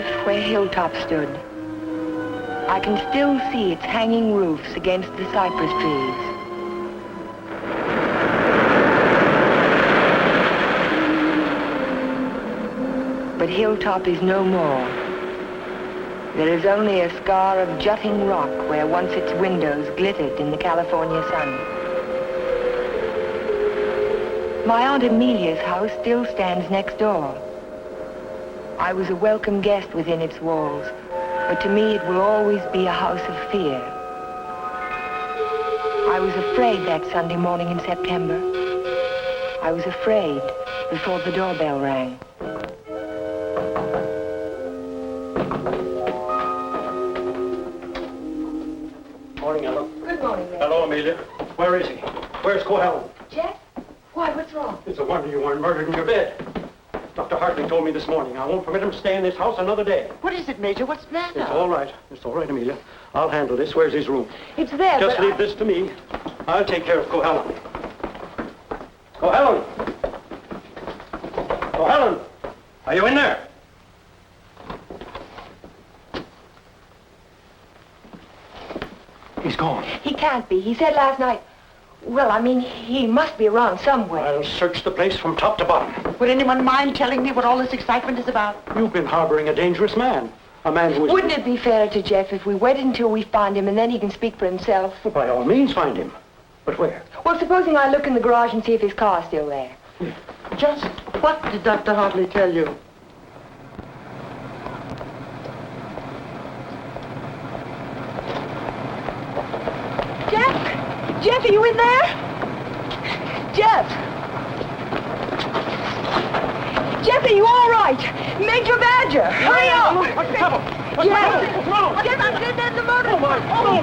life where Hilltop stood. I can still see its hanging roofs against the cypress trees. But Hilltop is no more. There is only a scar of jutting rock where once its windows glittered in the California sun. My Aunt Amelia's house still stands next door. I was a welcome guest within its walls, but to me it will always be a house of fear. I was afraid that Sunday morning in September. I was afraid before the doorbell rang. Morning, Ella. Good morning, Ray. Hello, Amelia. Where is he? Where's Cohalan? Jeff? Why, what's wrong? It's a wonder you weren't murdered in your bed. Dr. Hartley told me this morning. I won't permit him to stay in this house another day. What is it, Major? What's the matter? It's all right. It's all right, Amelia. I'll handle this. Where's his room? It's there, Just but leave this to me. I'll take care of Cohalan. Cohalan! Cohalan! Are you in there? He's gone. He can't be. He said last night... Well, I mean, he must be around somewhere. I'll search the place from top to bottom. Would anyone mind telling me what all this excitement is about? You've been harboring a dangerous man. A man who is... Wouldn't it be fairer to Jeff if we waited until we find him and then he can speak for himself? Well, by all means, find him. But where? Well, supposing I look in the garage and see if his car's still there. Just what did Dr. Hartley tell you? Jeff! Jeff, are you in there? Jeff! Jeff, are you all right? Major Badger! Hurry up! What's the trouble? What's the trouble? What's wrong? Jeff, I'm dead in the motor. Oh, my. Oh,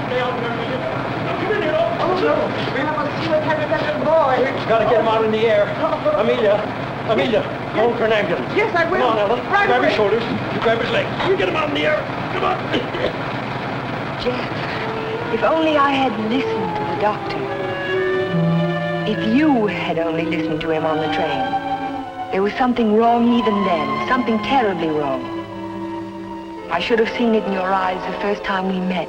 stay out there, Amelia. Come in here, oh, no. We must see what happened to that little boy. Gotta get him out in the air. Amelia, phone for an ambulance. Yes, I will. Come on, Ellen. Right grab away. his shoulders. You grab his legs. You get him out in the air. Come on. Jeff, if only I had listened to the doctor. If you had only listened to him on the train. There was something wrong even then, something terribly wrong. I should have seen it in your eyes the first time we met.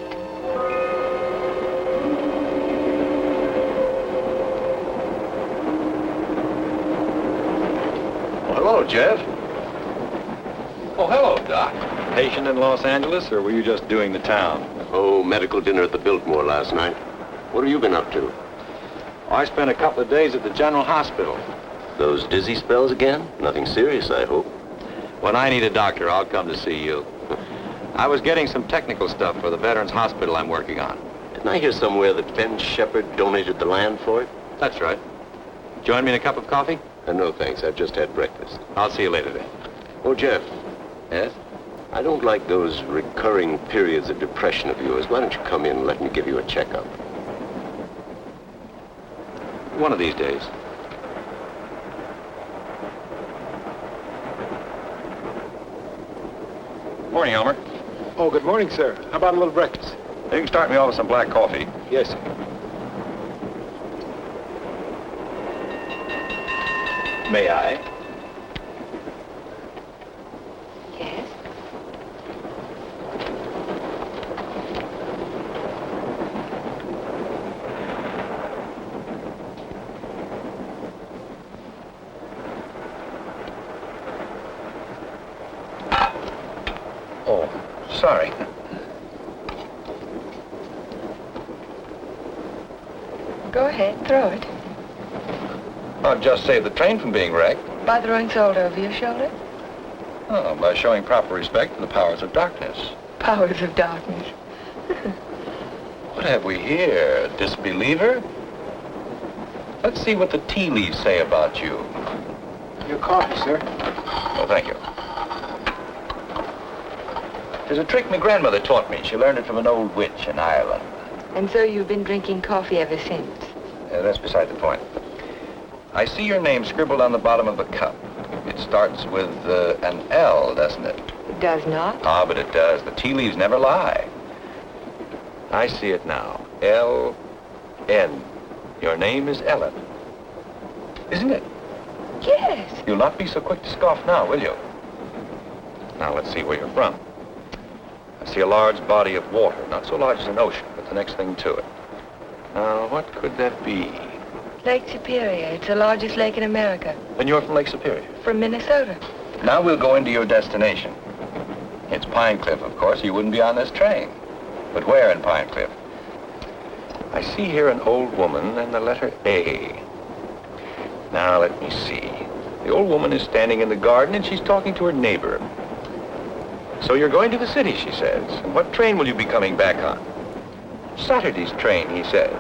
Well, hello, Jeff. Oh, hello, Doc. Patient in Los Angeles, or were you just doing the town? Oh, medical dinner at the Biltmore last night. What have you been up to? I spent a couple of days at the General Hospital. Those dizzy spells again? Nothing serious, I hope. When I need a doctor, I'll come to see you. I was getting some technical stuff for the Veterans Hospital I'm working on. Didn't I hear somewhere that Ben Sheppard donated the land for it? That's right. Join me in a cup of coffee? No, thanks. I've just had breakfast. I'll see you later then. Oh, Jeff, Yes? I don't like those recurring periods of depression of yours. Why don't you come in and let me give you a checkup? One of these days. Morning, Elmer. Oh, good morning, sir. How about a little breakfast? You can start me off with some black coffee. Yes, sir. May I? Yes? Oh, sorry. Go ahead, throw it. I'll just save the train from being wrecked. By throwing salt over your shoulder? Oh, by showing proper respect to the powers of darkness. Powers of darkness. What have we here? A disbeliever? Let's see what the tea leaves say about you. Your coffee, sir. Oh, thank you. There's a trick my grandmother taught me. She learned it from an old witch in Ireland. And so you've been drinking coffee ever since? That's beside the point. I see your name scribbled on the bottom of the cup. It starts with an L, doesn't it? It does not. Ah, but it does. The tea leaves never lie. I see it now. L-N. Your name is Ellen. Isn't it? Yes. You'll not be so quick to scoff now, will you? Now, let's see where you're from. I see a large body of water, not so large as an ocean, but the next thing to it. Now, what could that be? Lake Superior. It's the largest lake in America. And you're from Lake Superior? From Minnesota. Now we'll go into your destination. It's Pine Cliff, of course. You wouldn't be on this train. But where in Pine Cliff? I see here an old woman and the letter A. Now, let me see. The old woman is standing in the garden and she's talking to her neighbor. So you're going to the city, she says. And what train will you be coming back on? Saturday's train, he says.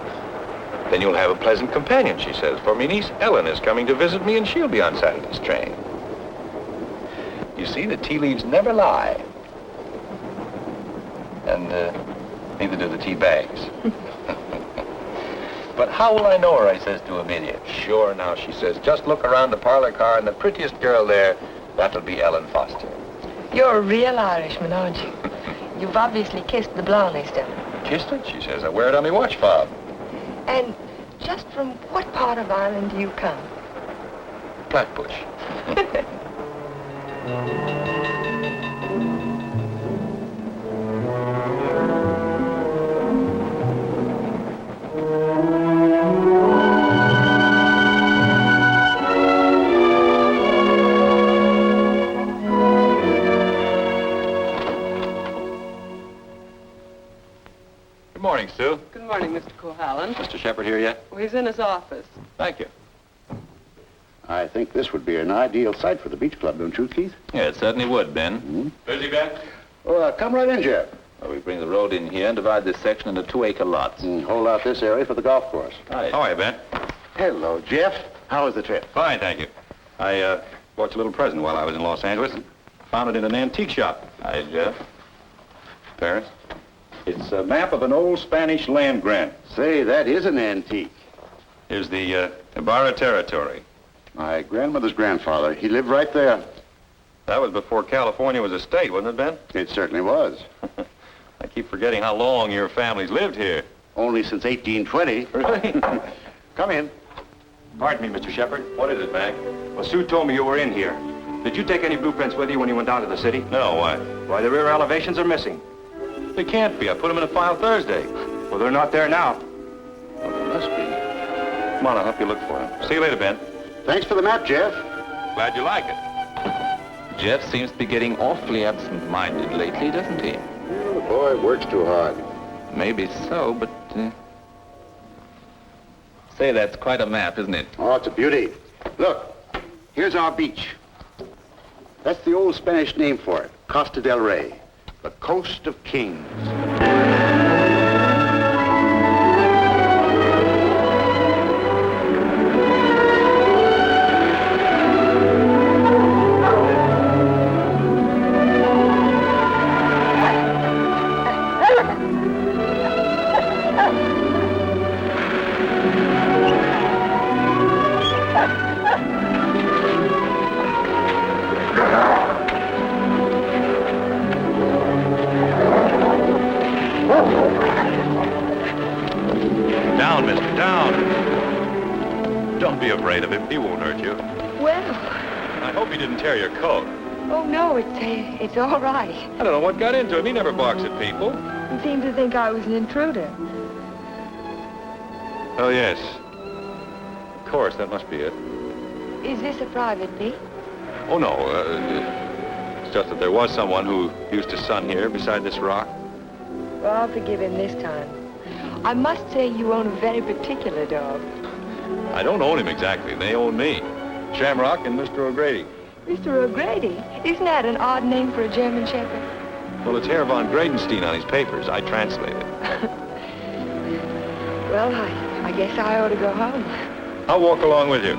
Then you'll have a pleasant companion, she says, for my niece Ellen is coming to visit me and she'll be on Saturday's train. You see, the tea leaves never lie. And neither do the tea bags. But how will I know her, I says to Amelia. Sure, now, she says, just look around the parlor car and the prettiest girl there, that'll be Ellen Foster. You're a real Irishman, aren't you? You've obviously kissed the blonde stone. Kissed it, she says. I wear it on my watch fob. And just from what part of Ireland do you come? Flatbush. Good morning, Sue. Good morning, Mr. Cohalan. Mr. Sheppard here yet? Well, he's in his office. Thank you. I think this would be an ideal site for the beach club, don't you, Keith? Yeah, it certainly would, Ben. Mm-hmm. Busy, Ben? Oh, come right in, Jeff. Well, we bring the road in here and divide this section into 2-acre lots. And hold out this area for the golf course. Hi. How are you, Ben? Hello, Jeff. How was the trip? Fine, thank you. I bought you a little present while I was in Los Angeles. Found it in an antique shop. Hi, Jeff. Ferris. It's a map of an old Spanish land grant. Say, that is an antique. Here's the Ibarra territory. My grandmother's grandfather, he lived right there. That was before California was a state, wasn't it, Ben? It certainly was. I keep forgetting how long your family's lived here. Only since 1820. Really? Come in. Pardon me, Mr. Sheppard. What is it, Mac? Well, Sue told me you were in here. Did you take any blueprints with you when you went down to the city? No, why? Why, the rear elevations are missing. They can't be. I put them in a file Thursday. Well, they're not there now. Well, they must be. Come on, I'll help you look for them. See you later, Ben. Thanks for the map, Jeff. Glad you like it. Jeff seems to be getting awfully absent-minded lately, doesn't he? Well, the boy works too hard. Maybe so, but... Say, that's quite a map, isn't it? Oh, it's a beauty. Look, here's our beach. That's the old Spanish name for it, Costa del Rey, the Coast of Kings. Down, mister, down. Don't be afraid of him. He won't hurt you. Well, I hope he didn't tear your coat. oh no, it's all right. I don't know what got into him. He never barks at people. He seemed to think I was an intruder. Oh, yes. Of course, that must be it. Is this a private beach? Oh, no. It's just that there was someone who used to sun here beside this rock. Well, I'll forgive him this time. I must say you own a very particular dog. I don't own him exactly. They own me. Shamrock and Mr. O'Grady. Mr. O'Grady? Isn't that an odd name for a German Shepherd? Well, it's Herr von Gradenstein on his papers. I translate it. Well, I guess I ought to go home. I'll walk along with you.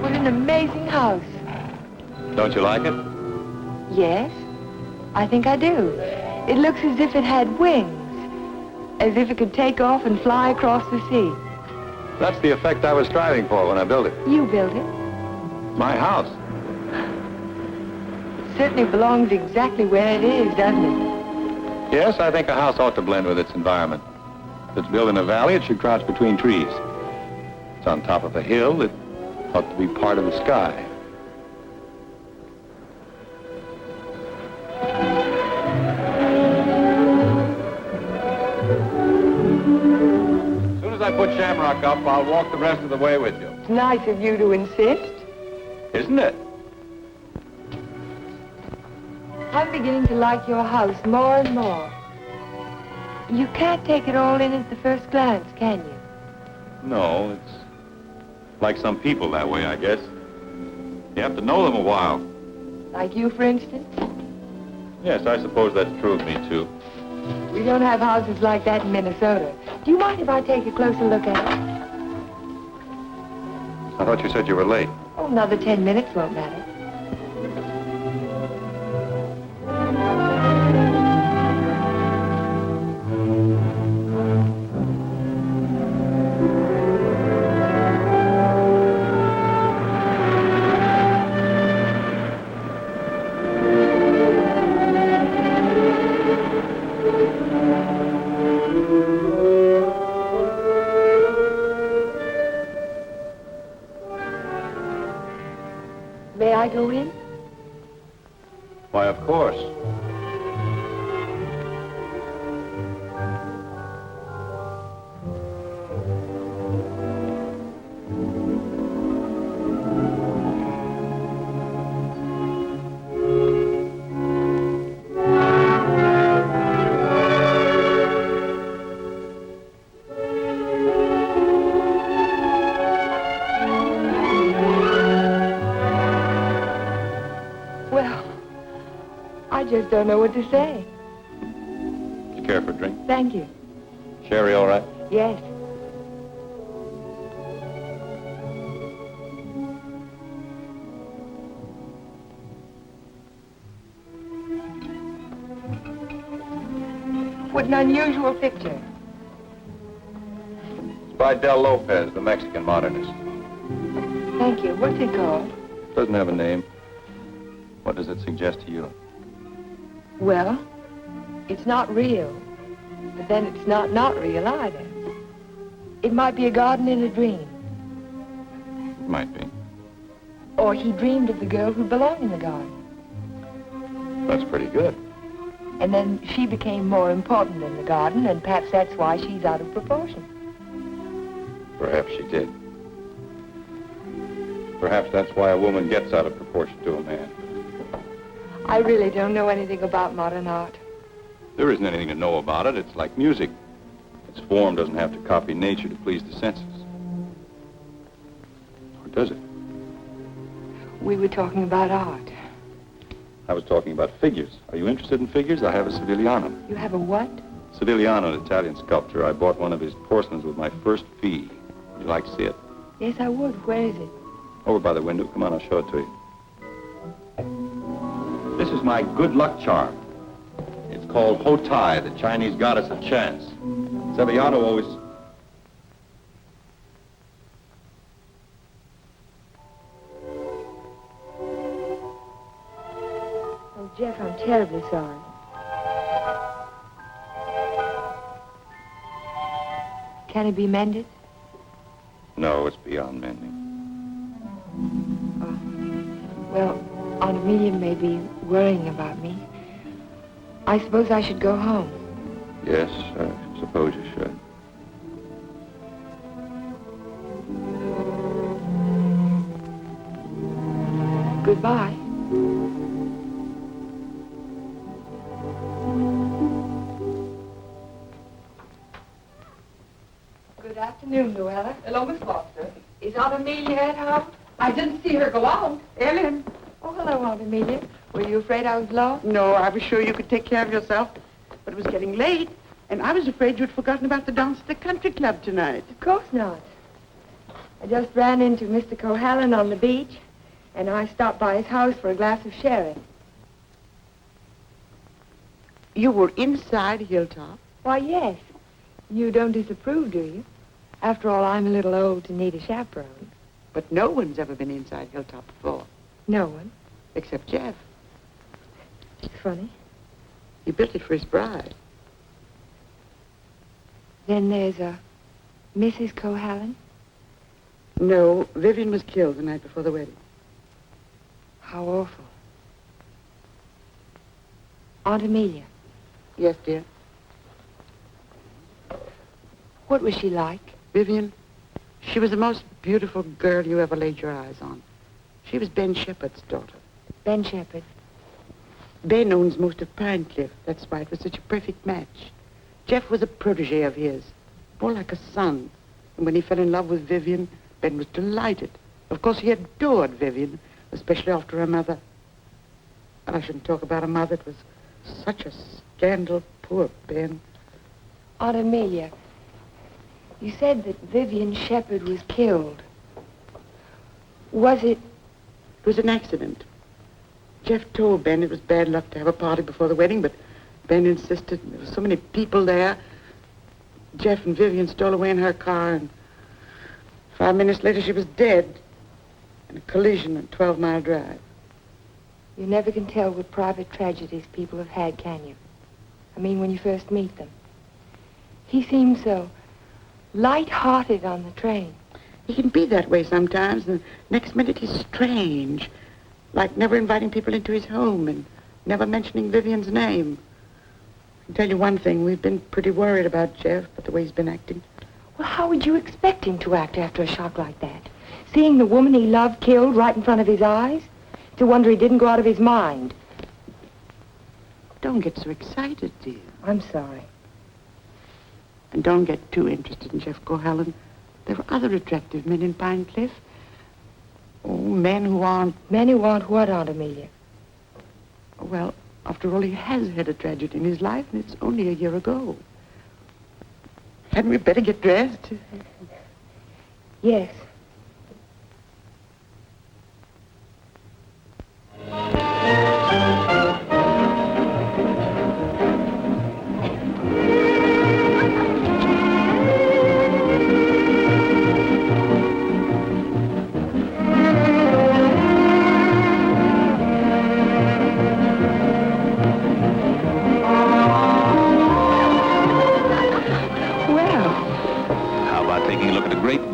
What an amazing house. Don't you like it? Yes, I think I do. It looks as if it had wings. As if it could take off and fly across the sea. That's the effect I was striving for when I built it. You built it? my house. It certainly belongs exactly where it is, doesn't it? Yes, I think a house ought to blend with its environment. If it's built in a valley, it should crouch between trees. If it's on top of a hill, it ought to be part of the sky. As soon as I put Shamrock up, I'll walk the rest of the way with you. It's nice of you to insist. Isn't it? I'm beginning to like your house more and more. You can't take it all in at the first glance, can you? No, it's like some people that way, I guess. You have to know them a while. Like you, for instance? Yes, I suppose that's true of me, too. We don't have houses like that in Minnesota. Do you mind if I take a closer look at it? I thought you said you were late. Oh, another 10 minutes won't matter. May I go in? Why, of course. I just don't know what to say. You care for a drink? Thank you. Sherry, all right? Yes. What an unusual picture. It's by Del Lopez, the Mexican modernist. Thank you. What's it called? Doesn't have a name. What does it suggest to you? Well, it's not real, but then it's not real either. It might be a garden in a dream. It might be. Or he dreamed of the girl who belonged in the garden. That's pretty good. And then she became more important than the garden, and perhaps that's why she's out of proportion. Perhaps she did. Perhaps that's why a woman gets out of proportion to a man. I really don't know anything about modern art. There isn't anything to know about it. It's like music. Its form doesn't have to copy nature to please the senses. Or does it? We were talking about art. I was talking about figures. Are you interested in figures? I have a Sivigliano. You have a what? Sivigliano, an Italian sculptor. I bought one of his porcelains with my first fee. Would you like to see it? Yes, I would. Where is it? Over by the window. Come on, I'll show it to you. This is my good luck charm. It's called Hotai, the Chinese goddess of chance. Sivigliano always... Oh, Jeff, I'm terribly sorry. Can it be mended? No, it's beyond mending. Oh. Well, Aunt Amelia may be worrying about me. I suppose I should go home. Yes, I suppose you should. Goodbye. Good afternoon, Luella. Hello, Miss Foster. Is Aunt Amelia at home? I didn't see her go out. Ellen. Oh, hello, Aunt Amelia. Were you afraid I was lost? No, I was sure you could take care of yourself. But it was getting late, and I was afraid you'd forgotten about the dance at the country club tonight. Of course not. I just ran into Mr. Cohalan on the beach, and I stopped by his house for a glass of sherry. You were inside Hilltop? Why, yes. You don't disapprove, do you? After all, I'm a little old to need a chaperone. But no one's ever been inside Hilltop before. No one. Except Jeff. It's funny. He built it for his bride. Then there's a Mrs. Cohalan. No, Vivian was killed the night before the wedding. How awful. Aunt Amelia. Yes, dear. What was she like? Vivian, she was the most beautiful girl you ever laid your eyes on. She was Ben Sheppard's daughter. Ben Sheppard. Ben owns most of Pine Cliff. That's why it was such a perfect match. Jeff was a protege of his, more like a son. And when he fell in love with Vivian, Ben was delighted. Of course, he adored Vivian, especially after her mother. And I shouldn't talk about a mother. It was such a scandal. Poor Ben. Aunt Amelia, you said that Vivian Sheppard was killed. Was it? It was an accident. Jeff told Ben it was bad luck to have a party before the wedding, but Ben insisted. There were so many people there. Jeff and Vivian stole away in her car, and 5 minutes later she was dead in a collision on 12-Mile Drive. You never can tell what private tragedies people have had, can you? I mean, when you first meet them. He seemed so light-hearted on the train. He can be that way sometimes. The next minute he's strange, like never inviting people into his home and never mentioning Vivian's name. I can tell you one thing, we've been pretty worried about Jeff, but the way he's been acting. Well, how would you expect him to act after a shock like that? Seeing the woman he loved killed right in front of his eyes? It's a wonder he didn't go out of his mind. Don't get so excited, dear. I'm sorry. And don't get too interested in Jeff Cohalan. There are other attractive men in Pine Cliff. Oh, men who aren't... Men who aren't what, Aunt Amelia? Well, after all, he has had a tragedy in his life, and it's only a year ago. Hadn't we better get dressed? Yes.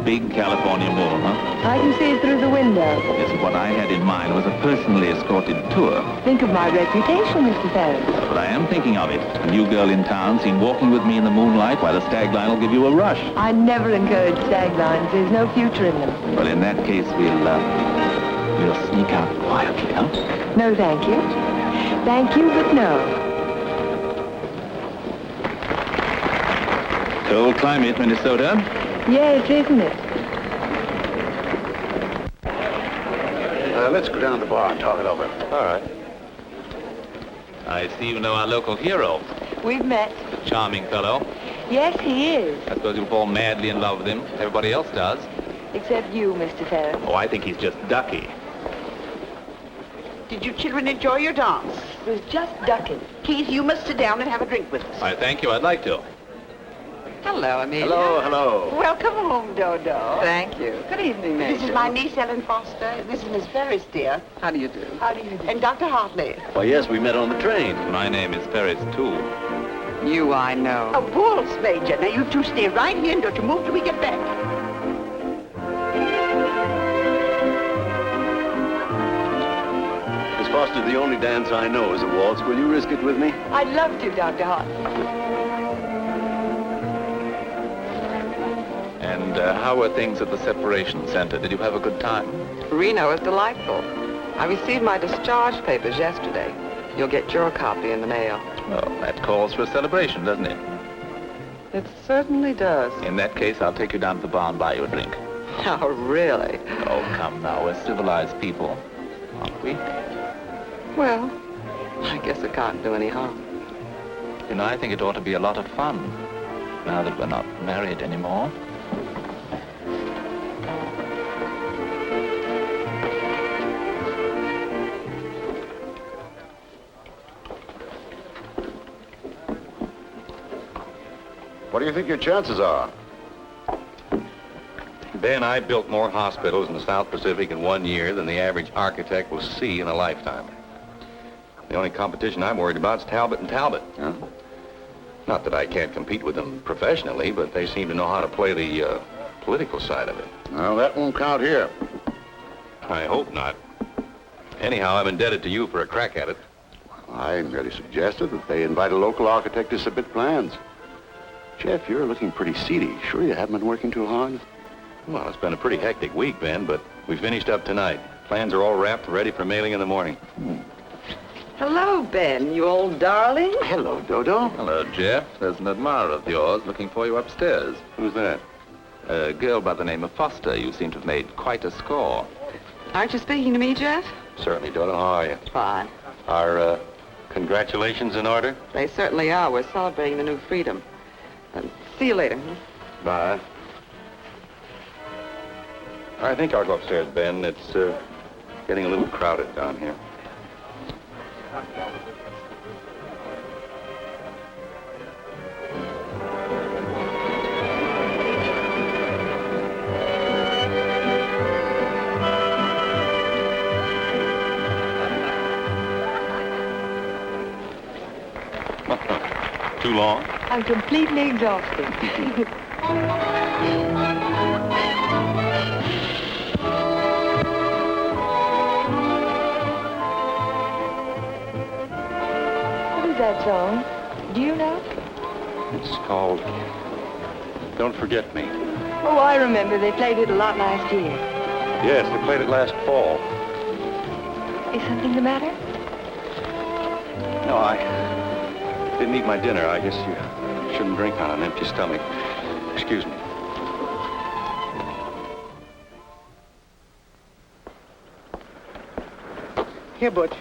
Big California mall, huh? I can see it through the window. Yes, what I had in mind was a personally escorted tour. Think of my reputation, Mr. Ferris. But I am thinking of it. A new girl in town seen walking with me in the moonlight while a stag line will give you a rush. I never encourage stag lines. There's no future in them. Well, in that case, we'll sneak out quietly, huh? No, thank you. Thank you, but no. Cold climate, Minnesota. Yes, isn't it? Let's go down to the bar and talk it over. All right. I see you know our local hero. We've met. A charming fellow. Yes, he is. I suppose you'll fall madly in love with him. Everybody else does. Except you, Mr. Ferris. Oh, I think he's just ducky. Did you children enjoy your dance? It was just ducking. Keith, you must sit down and have a drink with us. I thank you. I'd like to. Hello, Amelia. Hello, hello. Welcome home, Dodo. Thank you. Good evening, Major. This is my niece, Ellen Foster. This is Miss Ferris, dear. How do you do? How do you do? And Dr. Hartley. Why, yes, we met on the train. My name is Ferris, too. You, I know. A waltz, Major. Now, you two stay right here and don't you move till we get back. Miss Foster, the only dance I know is a waltz. Will you risk it with me? I'd love to, Dr. Hartley. And how were things at the separation center? Did you have a good time? Reno is delightful. I received my discharge papers yesterday. You'll get your copy in the mail. Well, that calls for a celebration, doesn't it? It certainly does. In that case, I'll take you down to the bar and buy you a drink. Oh, really? Oh, come now. We're civilized people, aren't we? Well, I guess it can't do any harm. You know, I think it ought to be a lot of fun, now that we're not married anymore. What do you think your chances are? Ben, I built more hospitals in the South Pacific in 1 year than the average architect will see in a lifetime. The only competition I'm worried about is Talbot and Talbot. Huh? Not that I can't compete with them professionally, but they seem to know how to play the political side of it. Well, that won't count here. I hope not. Anyhow, I'm indebted to you for a crack at it. I merely suggested that they invite a local architect to submit plans. Jeff, you're looking pretty seedy. Sure you haven't been working too hard? Well, it's been a pretty hectic week, Ben, but we finished up tonight. Plans are all wrapped, ready for mailing in the morning. Hello, Ben, you old darling. Hello, Dodo. Hello, Jeff. There's an admirer of yours looking for you upstairs. Who's that? A girl by the name of Foster. You seem to have made quite a score. Aren't you speaking to me, Jeff? Certainly, Dodo. How are you? Fine. Are, congratulations in order? They certainly are. We're celebrating the new freedom. See you later. Bye. I think I'll go upstairs, Ben. It's, getting a little crowded down here. Too long? I'm completely exhausted. What is that song? Do you know? It's called Don't Forget Me. Oh, I remember. They played it a lot last year. Yes, they played it last fall. Is something the matter? No, I didn't eat my dinner. I guess you shouldn't drink on an empty stomach. Excuse me. Here, Butch.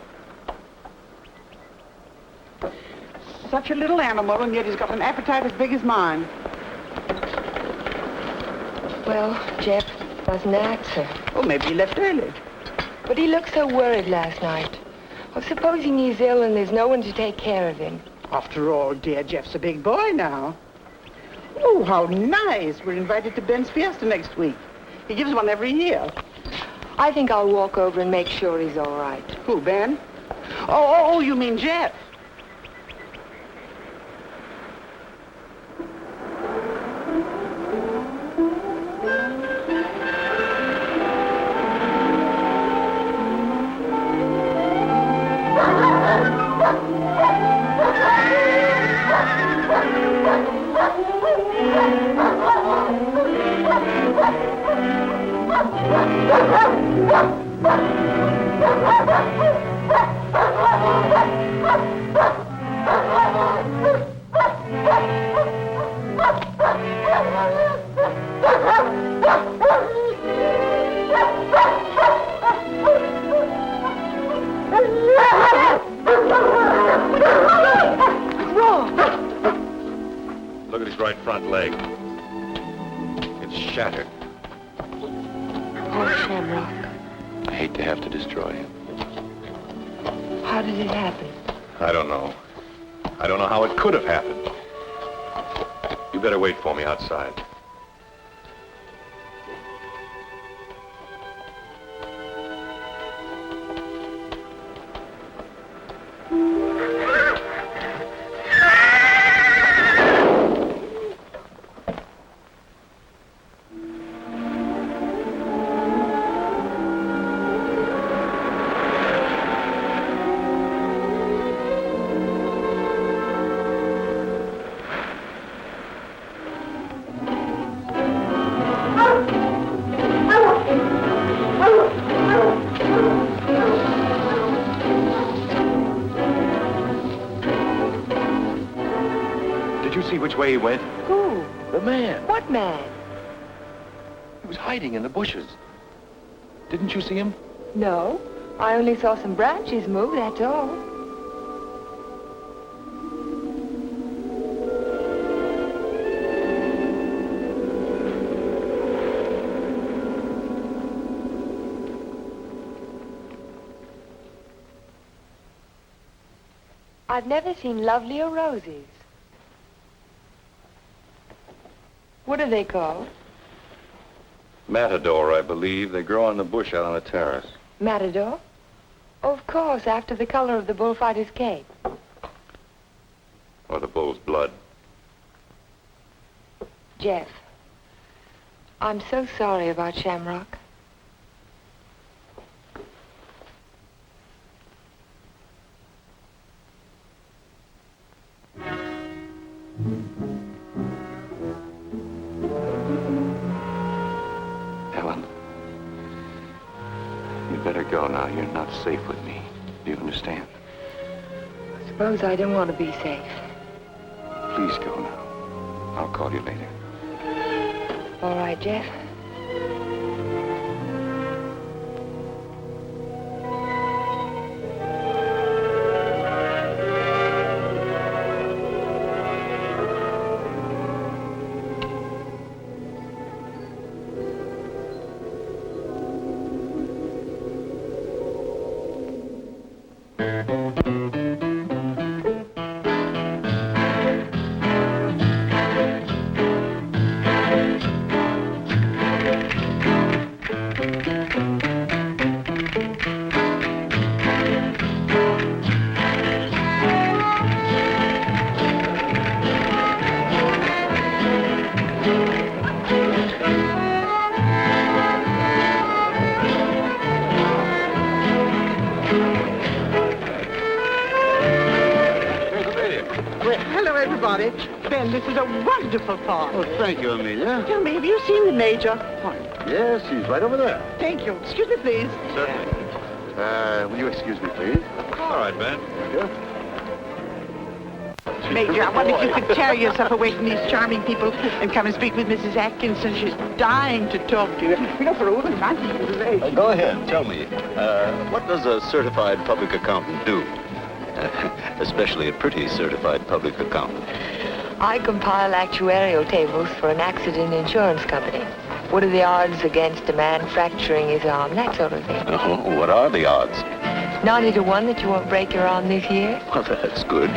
Such a little animal, and yet he's got an appetite as big as mine. Well, Jeff doesn't answer. Oh, maybe he left early. But he looked so worried last night. Well, supposing he's ill and there's no one to take care of him. After all, dear Jeff's a big boy now. Oh, how nice. We're invited to Ben's fiesta next week. He gives one every year. I think I'll walk over and make sure he's all right. Who, Ben? Oh, you mean Jeff? Look at his right front leg. It's shattered. Oh, Shamrock. I hate to have to destroy him. How did it happen? I don't know. I don't know how it could have happened. You better wait for me outside. Which way he went? Who? The man. What man? He was hiding in the bushes. Didn't you see him? No. I only saw some branches move, that's all. I've never seen lovelier roses. What are they called? Matador, I believe. They grow on the bush out on the terrace. Matador? Of course, after the color of the bullfighter's cape. Or the bull's blood. Jeff, I'm so sorry about Shamrock. Helen, you'd better go now. You're not safe with me. Do you understand? Suppose I don't want to be safe. Please go now. I'll call you later. All right, Jeff. Ben, this is a wonderful farm. Oh, thank you, Amelia. Tell me, have you seen the Major? Yes, he's right over there. Thank you. Excuse me, please. Certainly. Will you excuse me, please? All right, Ben. Major, I wonder if you could tear yourself away from these charming people and come and speak with Mrs. Atkinson. She's dying to talk to you. You know, for a woman, my age. Go ahead, tell me. What does a certified public accountant do? Especially a pretty certified public accountant. I compile actuarial tables for an accident insurance company. What are the odds against a man fracturing his arm? That sort of thing. Oh, what are the odds? 90 to 1 that you won't break your arm this year. Well, that's good.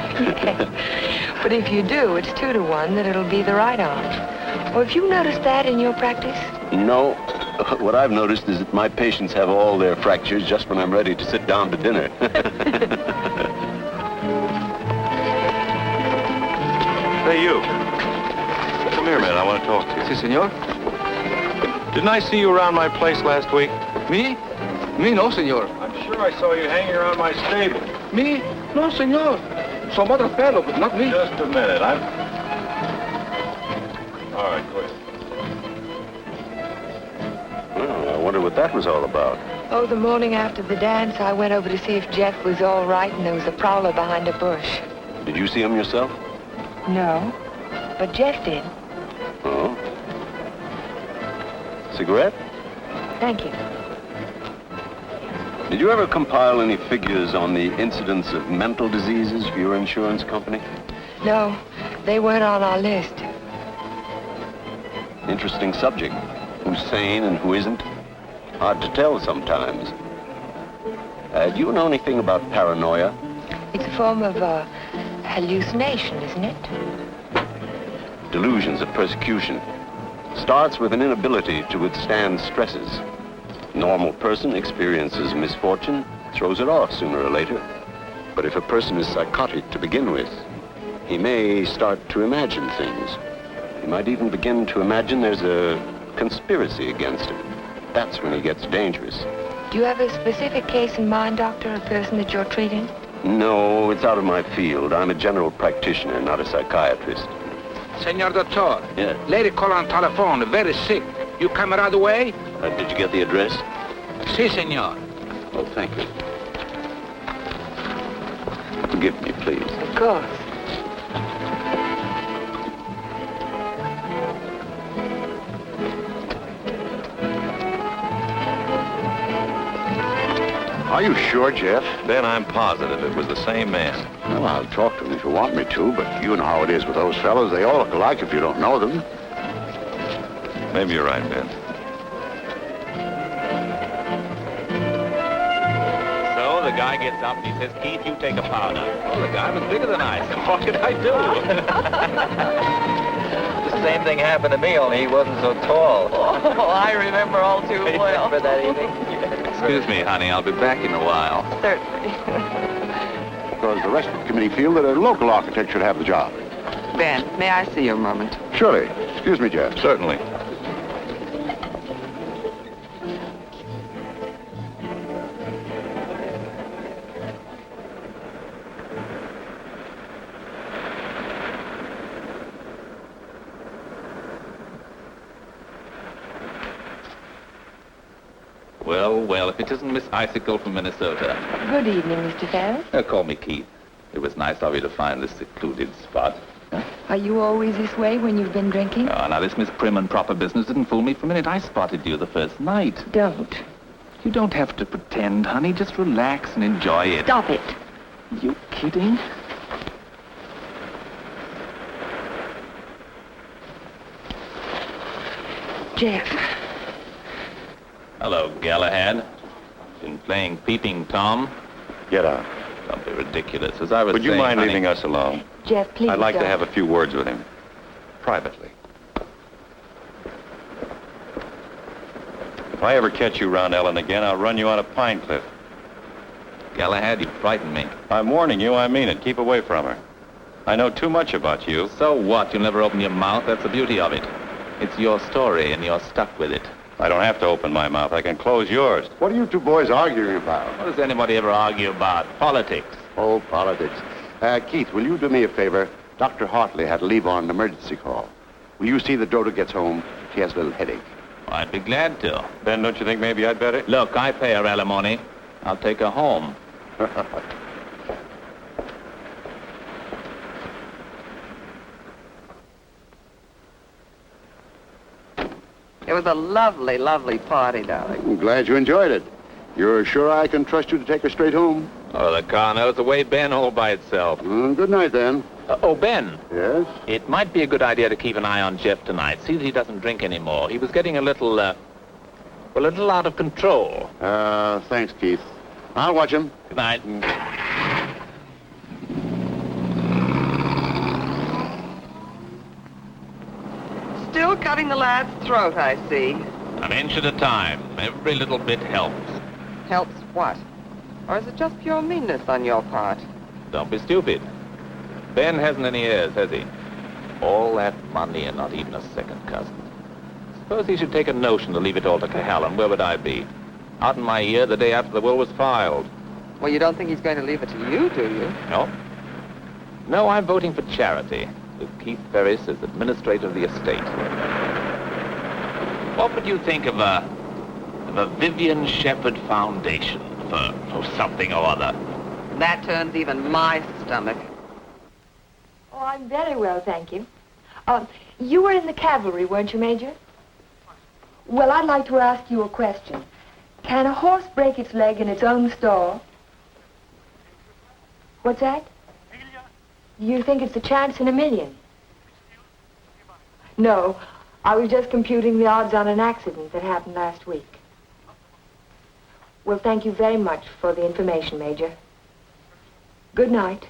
But if you do, it's 2 to 1 that it'll be the right arm. Well, have you noticed that in your practice? No. What I've noticed is that my patients have all their fractures just when I'm ready to sit down to dinner. Hey, you. Come here, man. I want to talk to you. Si, senor. Didn't I see you around my place last week? Me? Me, no, senor. I'm sure I saw you hanging around my stable. Me? No, senor. Some other fellow, but not me. Just a minute. All right, go ahead. Well, I wonder what that was all about. Oh, the morning after the dance, I went over to see if Jeff was all right, and there was a prowler behind a bush. Did you see him yourself? No, but Jeff did. Oh? Cigarette? Thank you. Did you ever compile any figures on the incidence of mental diseases for your insurance company? No, they weren't on our list. Interesting subject. Who's sane and who isn't? Hard to tell sometimes. Do you know anything about paranoia? It's a form of hallucination, isn't it? Delusions of persecution. Starts with an inability to withstand stresses. Normal person experiences misfortune, throws it off sooner or later. But if a person is psychotic to begin with, he may start to imagine things. He might even begin to imagine there's a conspiracy against him. That's when he gets dangerous. Do you have a specific case in mind, Doctor, a person that you're treating? No, it's out of my field. I'm a general practitioner, not a psychiatrist. Senor Doctor. Yes. Lady call on telephone, very sick. You come right away? Did you get the address? Si, senor. Oh, thank you. Forgive me, please. Of course. Are you sure, Jeff? Ben, I'm positive it was the same man. Well, I'll talk to him if you want me to, but you know how it is with those fellows. They all look alike if you don't know them. Maybe you're right, Ben. So the guy gets up and he says, Keith, you take a powder. Oh, the guy was bigger than I. So what could I do? Same thing happened to me, only he wasn't so tall. Oh, I remember all too well. Remember that evening? Excuse me, honey. I'll be back in a while. Certainly. Because the rest of the committee feel that a local architect should have the job. Ben, may I see you a moment? Surely. Excuse me, Jeff. Certainly. Well, if it isn't Miss Icicle from Minnesota. Good evening, Mr. Ferris. Call me Keith. It was nice of you to find this secluded spot. Are you always this way when you've been drinking? Oh, now, this Miss Prim and Proper business didn't fool me for a minute. I spotted you the first night. Don't. You don't have to pretend, honey. Just relax and enjoy it. Stop it. You kidding? Jeff. Hello, Galahad. Been playing Peeping Tom? Get out. Don't be ridiculous. As I was Would you saying, mind honey, leaving us alone? Jeff, please I'd like to don't. have a few words with him. Privately. If I ever catch you around Ellen again, I'll run you on a pine cliff. Galahad, you frighten me. I'm warning you, I mean it. Keep away from her. I know too much about you. So what? You'll never open your mouth. That's the beauty of it. It's your story, and you're stuck with it. I don't have to open my mouth. I can close yours. What are you two boys arguing about? What does anybody ever argue about? Politics. Oh, politics. Keith, will you do me a favor? Dr. Hartley had to leave on an emergency call. Will you see that Dodo gets home? She has a little headache. I'd be glad to. Ben, don't you think maybe I'd better? Look, I pay her alimony. I'll take her home. It was a lovely, lovely party, darling. I'm glad you enjoyed it. You're sure I can trust you to take her straight home? Oh, the car knows the way, Ben, all by itself. Good night, then. Oh, Ben. Yes? It might be a good idea to keep an eye on Jeff tonight. See that he doesn't drink anymore. He was getting a little out of control. Thanks, Keith. I'll watch him. Good night. Still cutting the lad's throat, I see. An inch at a time. Every little bit helps. Helps what? Or is it just pure meanness on your part? Don't be stupid. Ben hasn't any heirs, has he? All that money and not even a second cousin. Suppose he should take a notion to leave it all to Cohalan. Where would I be? Out in my ear the day after the will was filed. Well, you don't think he's going to leave it to you, do you? No. No, I'm voting for charity, with Keith Ferris as administrator of the estate. What would you think of a Vivian Sheppard Foundation for something or other? That turns even my stomach. Oh, I'm very well, thank you. You were in the cavalry, weren't you, Major? Well, I'd like to ask you a question. Can a horse break its leg in its own stall? What's that? You think it's a chance in a million? No, I was just computing the odds on an accident that happened last week. Well, thank you very much for the information, Major. Good night.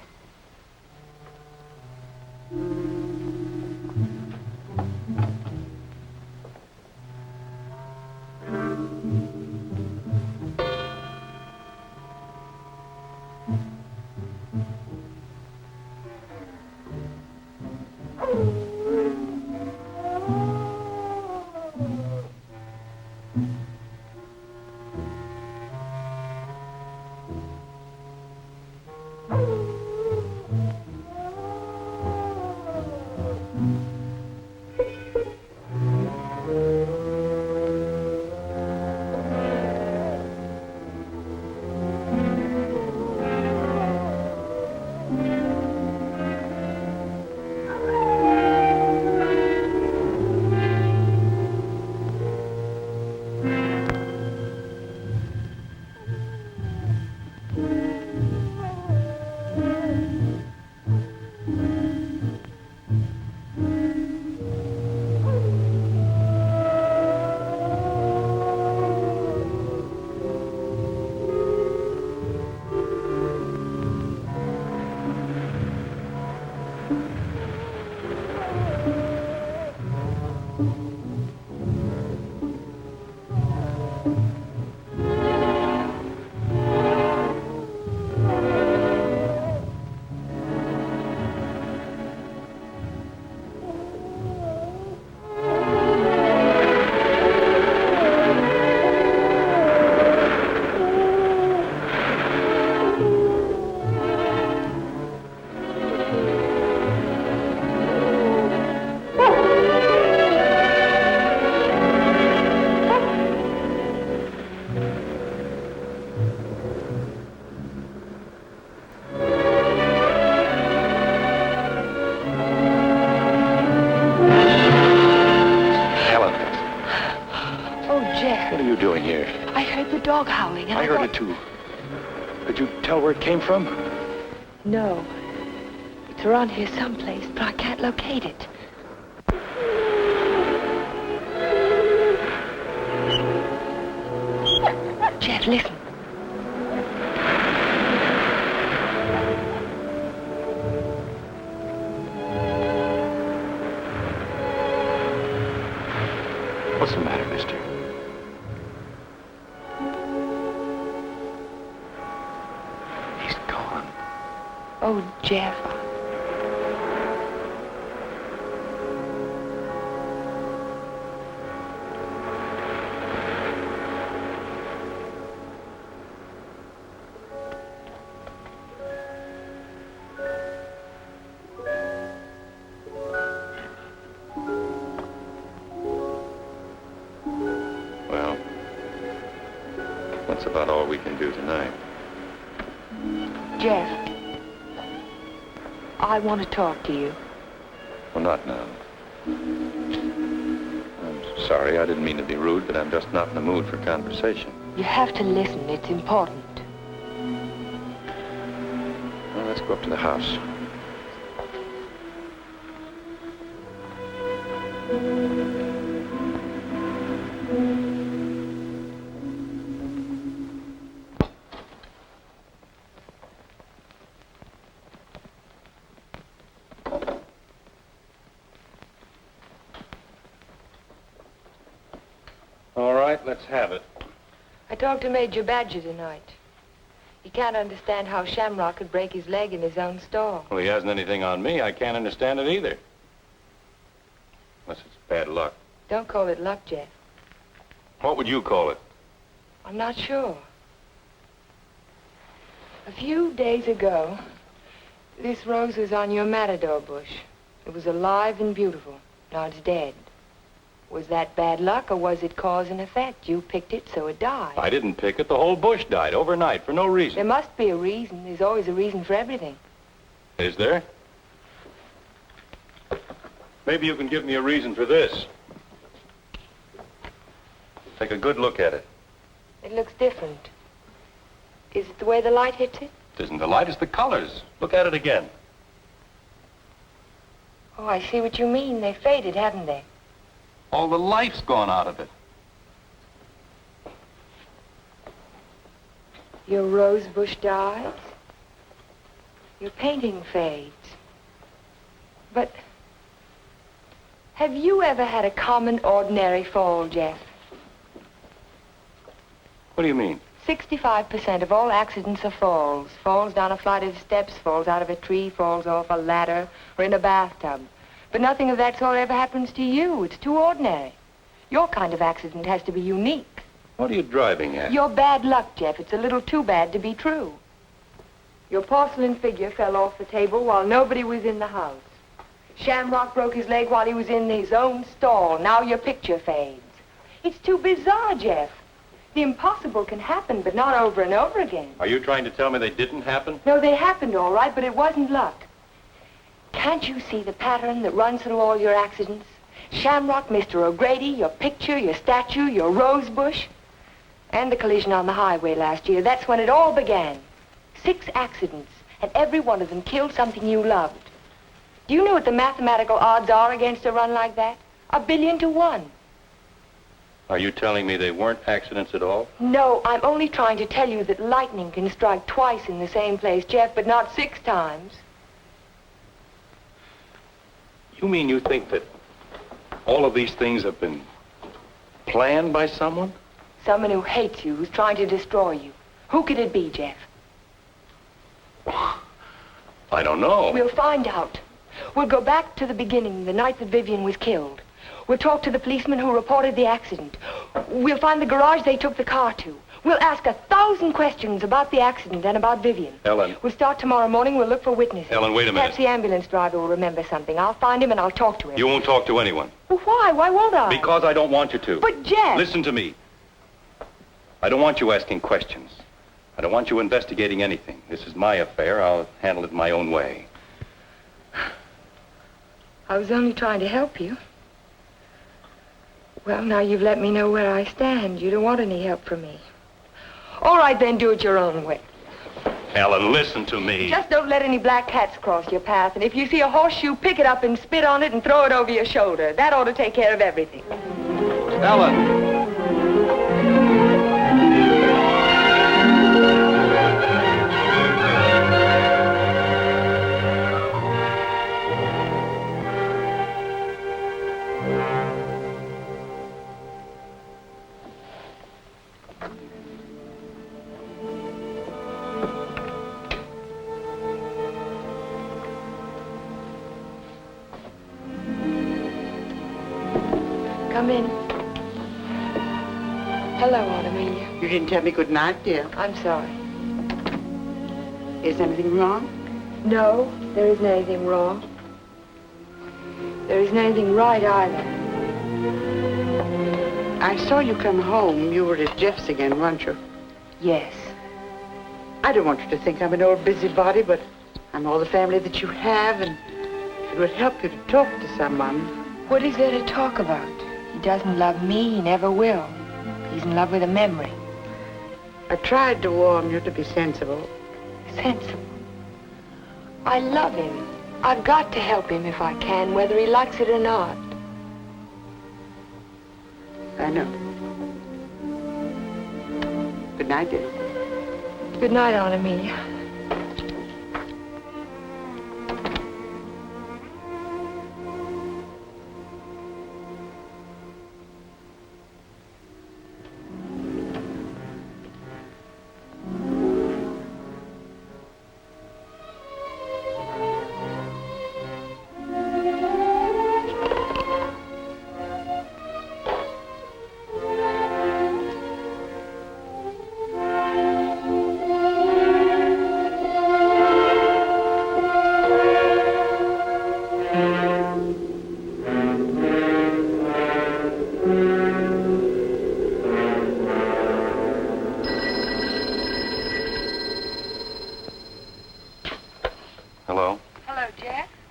wanted to. Could you tell where it came from? No. It's around here someplace, but I can't locate it. Jeff, listen. What's the matter, mister? He's gone. Oh, Jeff. Well, that's about all we can do tonight. Jeff, I want to talk to you. Well, not now. I'm sorry, I didn't mean to be rude, but I'm just not in the mood for conversation. You have to listen. It's important. Well, let's go up to the house. All right, let's have it. I talked to Major Badger tonight. He can't understand how Shamrock could break his leg in his own stall. Well, he hasn't anything on me. I can't understand it either. Unless it's bad luck. Don't call it luck, Jeff. What would you call it? I'm not sure. A few days ago, this rose was on your matador bush. It was alive and beautiful. Now it's dead. Was that bad luck, or was it cause and effect? You picked it, so it died. I didn't pick it. The whole bush died overnight for no reason. There must be a reason. There's always a reason for everything. Is there? Maybe you can give me a reason for this. Take a good look at it. It looks different. Is it the way the light hits it? It isn't the light, it's the colors. Look at it again. Oh, I see what you mean. They faded, haven't they? All the life's gone out of it. Your rose bush dies. Your painting fades. But have you ever had a common, ordinary fall, Jeff? What do you mean? 65% of all accidents are falls. Falls down a flight of steps, falls out of a tree, falls off a ladder, or in a bathtub. But nothing of that sort ever happens to you. It's too ordinary. Your kind of accident has to be unique. What are you driving at? Your bad luck, Jeff. It's a little too bad to be true. Your porcelain figure fell off the table while nobody was in the house. Shamrock broke his leg while he was in his own stall. Now your picture fades. It's too bizarre, Jeff. The impossible can happen, but not over and over again. Are you trying to tell me they didn't happen? No, they happened all right, but it wasn't luck. Can't you see the pattern that runs through all your accidents? Shamrock, Mr. O'Grady, your picture, your statue, your rose bush, and the collision on the highway last year. That's when it all began. 6 accidents, and every one of them killed something you loved. Do you know what the mathematical odds are against a run like that? 1,000,000,000 to 1. Are you telling me they weren't accidents at all? No, I'm only trying to tell you that lightning can strike twice in the same place, Jeff, but not 6 times. You mean you think that all of these things have been planned by someone? Someone who hates you, who's trying to destroy you. Who could it be, Jeff? I don't know. We'll find out. We'll go back to the beginning, the night that Vivian was killed. We'll talk to the policeman who reported the accident. We'll find the garage they took the car to. We'll ask 1,000 questions about the accident and about Vivian. Ellen. We'll start tomorrow morning. We'll look for witnesses. Ellen, wait a minute. Perhaps the ambulance driver will remember something. I'll find him and I'll talk to him. You won't talk to anyone. Well, why? Why won't I? Because I don't want you to. But, Jeff... Listen to me. I don't want you asking questions. I don't want you investigating anything. This is my affair. I'll handle it my own way. I was only trying to help you. Well, now you've let me know where I stand. You don't want any help from me. All right, then, do it your own way. Ellen, listen to me. Just don't let any black cats cross your path. And if you see a horseshoe, pick it up and spit on it and throw it over your shoulder. That ought to take care of everything. Ellen. Come in. Hello, Aunt Amelia. You didn't tell me good night, dear. I'm sorry. Is anything wrong? No, there isn't anything wrong. There isn't anything right either. I saw you come home. You were at Jeff's again, weren't you? Yes. I don't want you to think I'm an old busybody, but I'm all the family that you have, and it would help you to talk to someone. What is there to talk about? He doesn't love me, he never will. He's in love with a memory. I tried to warn you to be sensible. Sensible. I love him. I've got to help him if I can, whether he likes it or not. I know. Good night, dear. Good night, Aunt Amelia.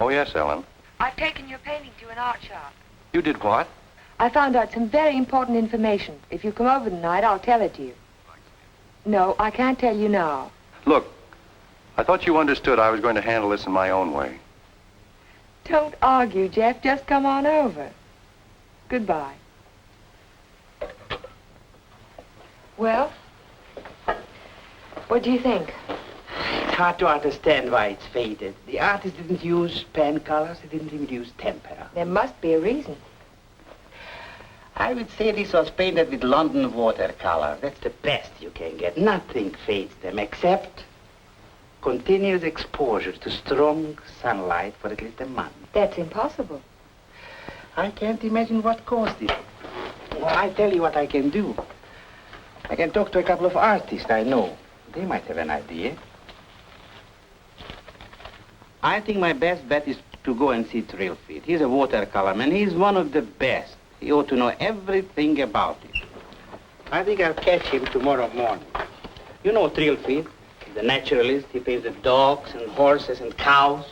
Yes, Ellen. I've taken your painting to an art shop. You did what? I found out some very important information. If you come over tonight, I'll tell it to you. No, I can't tell you now. Look, I thought you understood I was going to handle this in my own way. Don't argue, Jeff. Just come on over. Goodbye. Well, what do you think? It's hard to understand why it's faded. The artist didn't use pen colors, he didn't even use tempera. There must be a reason. I would say this was painted with London watercolor. That's the best you can get. Nothing fades them except continuous exposure to strong sunlight for at least a month. That's impossible. I can't imagine what caused it. Well, I tell you what I can do. I can talk to a couple of artists I know. They might have an idea. I think my best bet is to go and see Trilfeed. He's a watercolor man. He's one of the best. He ought to know everything about it. I think I'll catch him tomorrow morning. You know Trilfeed, the naturalist. He paints the dogs and horses and cows.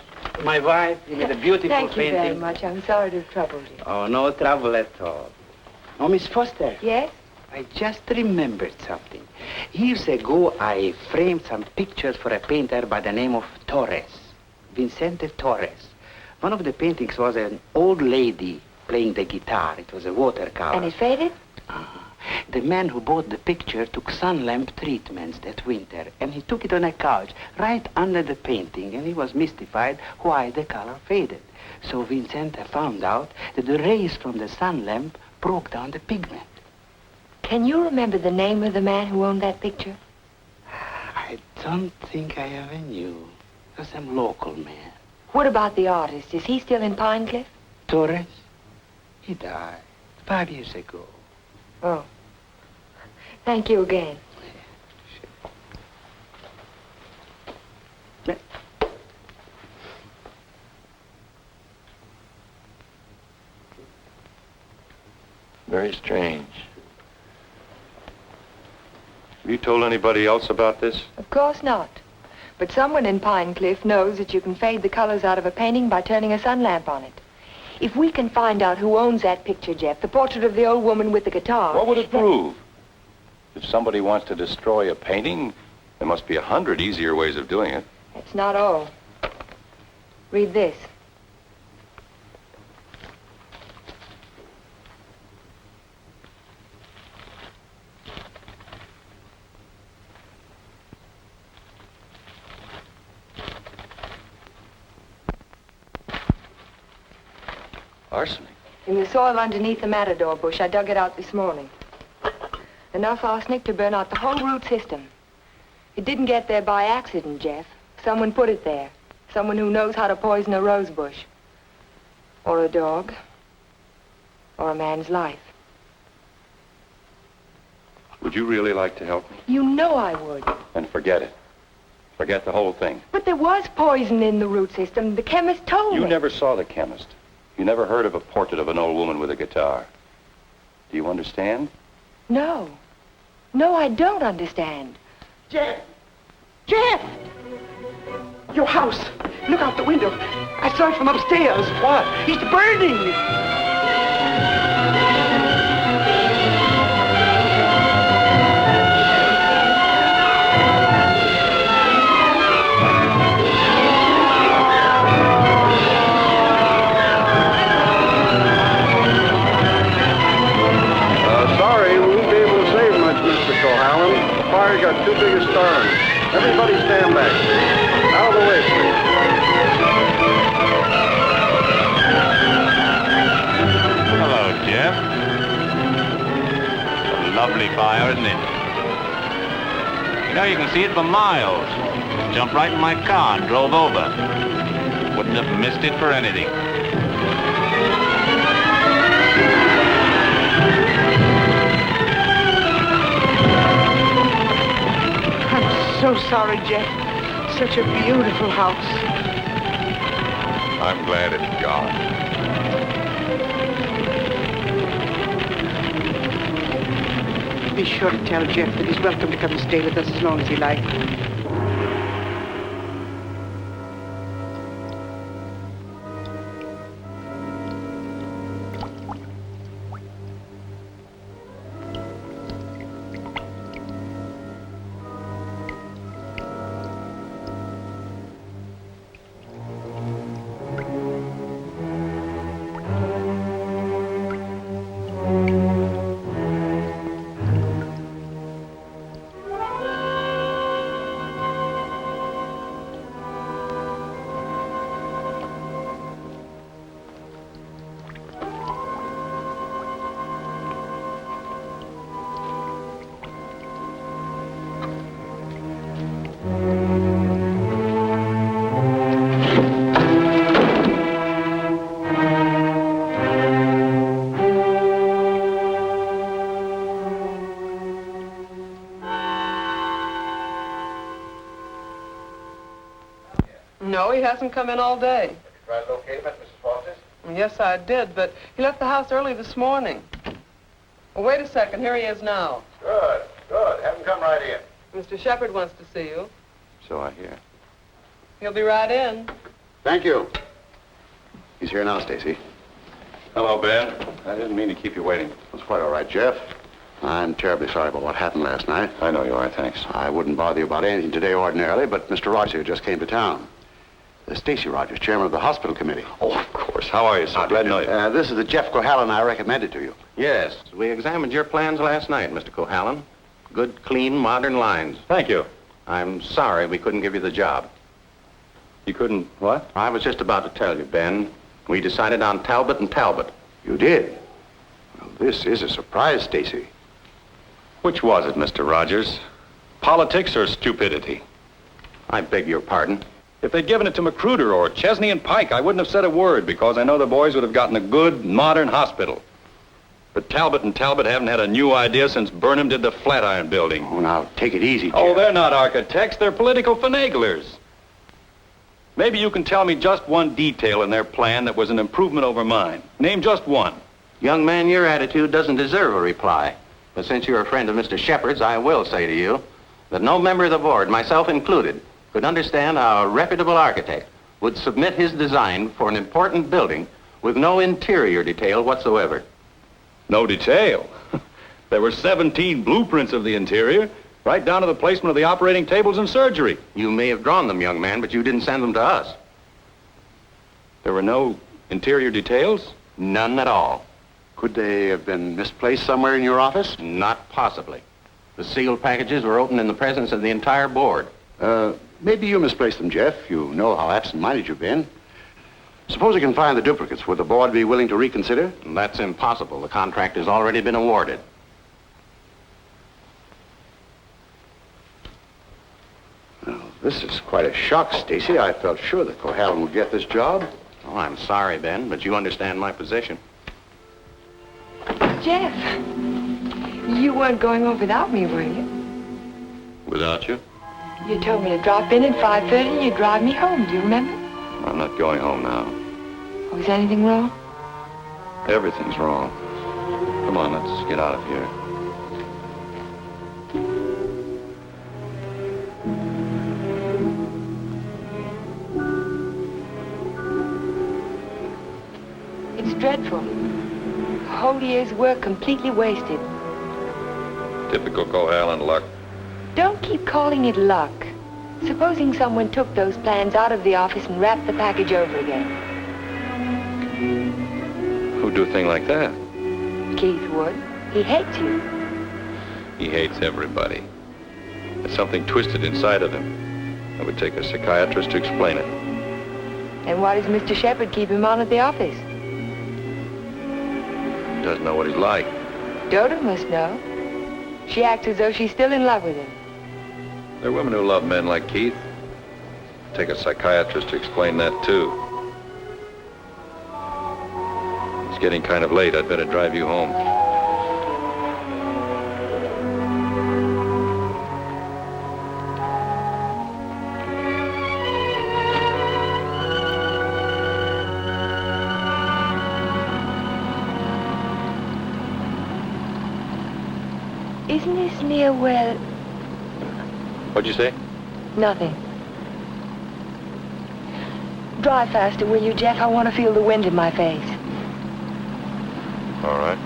My wife, he made a beautiful painting. painting. Thank you very much. I'm sorry to have troubled you. Oh, no trouble at all. Oh, Miss Foster. Yes? I just remembered something. Years ago, I framed some pictures for a painter by the name of Torres. Vicente Torres. One of the paintings was an old lady playing the guitar. It was a watercolor. And it faded? The man who bought the picture took sun lamp treatments that winter, and he took it on a couch right under the painting, and he was mystified why the color faded. So Vicente found out that the rays from the sun lamp broke down the pigment. Can you remember the name of the man who owned that picture? I don't think I ever knew. It was some local man. What about the artist? Is he still in Pine Cliff? Torres? He died 5 years ago. Oh. Thank you again. Very strange. Have you told anybody else about this? Of course not. But someone in Pine Cliff knows that you can fade the colors out of a painting by turning a sun lamp on it. If we can find out who owns that picture, Jeff, the portrait of the old woman with the guitar... What would it prove? If somebody wants to destroy a painting, there must be 100 easier ways of doing it. It's not all. Read this. Arsenic? In the soil underneath the matador bush. I dug it out this morning. Enough arsenic to burn out the whole root system. It didn't get there by accident, Jeff. Someone put it there. Someone who knows how to poison a rose bush. Or a dog. Or a man's life. Would you really like to help me? You know I would. Then forget it. Forget the whole thing. But there was poison in the root system. The chemist told me. You never saw the chemist. You never heard of a portrait of an old woman with a guitar. Do you understand? No. No, I don't understand. Jeff! Jeff! Your house. Look out the window. I saw it from upstairs. What? It's burning. Sorry, we won't be able to save much, Mr. Cohalan. The fire's got too big a stern. Everybody stand back. Out of the way, please. Hello, Jeff. It's a lovely fire, isn't it? You know, you can see it for miles. Jumped right in my car and drove over. Wouldn't have missed it for anything. So sorry, Jeff. Such a beautiful house. I'm glad it's gone. Be sure to tell Jeff that he's welcome to come and stay with us as long as he likes. No, he hasn't come in all day. Have you tried locating him at Mrs. Foster's? Yes, I did, but he left the house early this morning. Well, wait a second. Here he is now. Good, good. Have him come right in. Mr. Sheppard wants to see you. So I hear. He'll be right in. Thank you. He's here now, Stacy. Hello, Ben. I didn't mean to keep you waiting. It's quite all right, Jeff. I'm terribly sorry about what happened last night. I know you are, thanks. I wouldn't bother you about anything today ordinarily, but Mr. Rogers just came to town. Stacy Rogers, chairman of the hospital committee. Oh, of course. How are you, sir? Glad to know you. This is the Jeff Cohalan I recommended to you. Yes, we examined your plans last night, Mr. Cohalan. Good, clean, modern lines. Thank you. I'm sorry we couldn't give you the job. You couldn't, what? I was just about to tell you, Ben. We decided on Talbot and Talbot. You did? Well, this is a surprise, Stacy. Which was it, Mr. Rogers? Politics or stupidity? I beg your pardon. If they'd given it to Magruder or Chesney and Pike, I wouldn't have said a word because I know the boys would have gotten a good, modern hospital. But Talbot and Talbot haven't had a new idea since Burnham did the Flatiron building. Oh, now, take it easy, Jeff. Oh, they're not architects. They're political finaglers. Maybe you can tell me just one detail in their plan that was an improvement over mine. Name just one. Young man, your attitude doesn't deserve a reply. But since you're a friend of Mr. Sheppard's, I will say to you that no member of the board, myself included, could understand how a reputable architect would submit his design for an important building with no interior detail whatsoever. No detail? There were 17 blueprints of the interior, right down to the placement of the operating tables and surgery. You may have drawn them, young man, but you didn't send them to us. There were no interior details? None at all. Could they have been misplaced somewhere in your office? Not possibly. The sealed packages were opened in the presence of the entire board. Maybe you misplaced them, Jeff. You know how absent-minded you've been. Suppose you can find the duplicates. Would the board be willing to reconsider? That's impossible. The contract has already been awarded. Well, this is quite a shock, Stacy. I felt sure that Cohalan would get this job. Oh, I'm sorry, Ben, but you understand my position. Jeff, you weren't going off without me, were you? Without you? You told me to drop in at 5:30 and you'd drive me home. Do you remember? I'm not going home now. Oh, is anything wrong? Everything's wrong. Come on, let's get out of here. It's dreadful. A whole year's work completely wasted. Typical Cohalan luck. Don't keep calling it luck. Supposing someone took those plans out of the office and wrapped the package over again. Who'd do a thing like that? Keith would. He hates you. He hates everybody. There's something twisted inside of him. It would take a psychiatrist to explain it. And why does Mr. Sheppard keep him on at the office? He doesn't know what he's like. Dodo must know. She acts as though she's still in love with him. There are women who love men like Keith. Take a psychiatrist to explain that, too. It's getting kind of late. I'd better drive you home. Isn't this near where... What'd you say? Nothing. Drive faster, will you, Jeff? I want to feel the wind in my face. All right.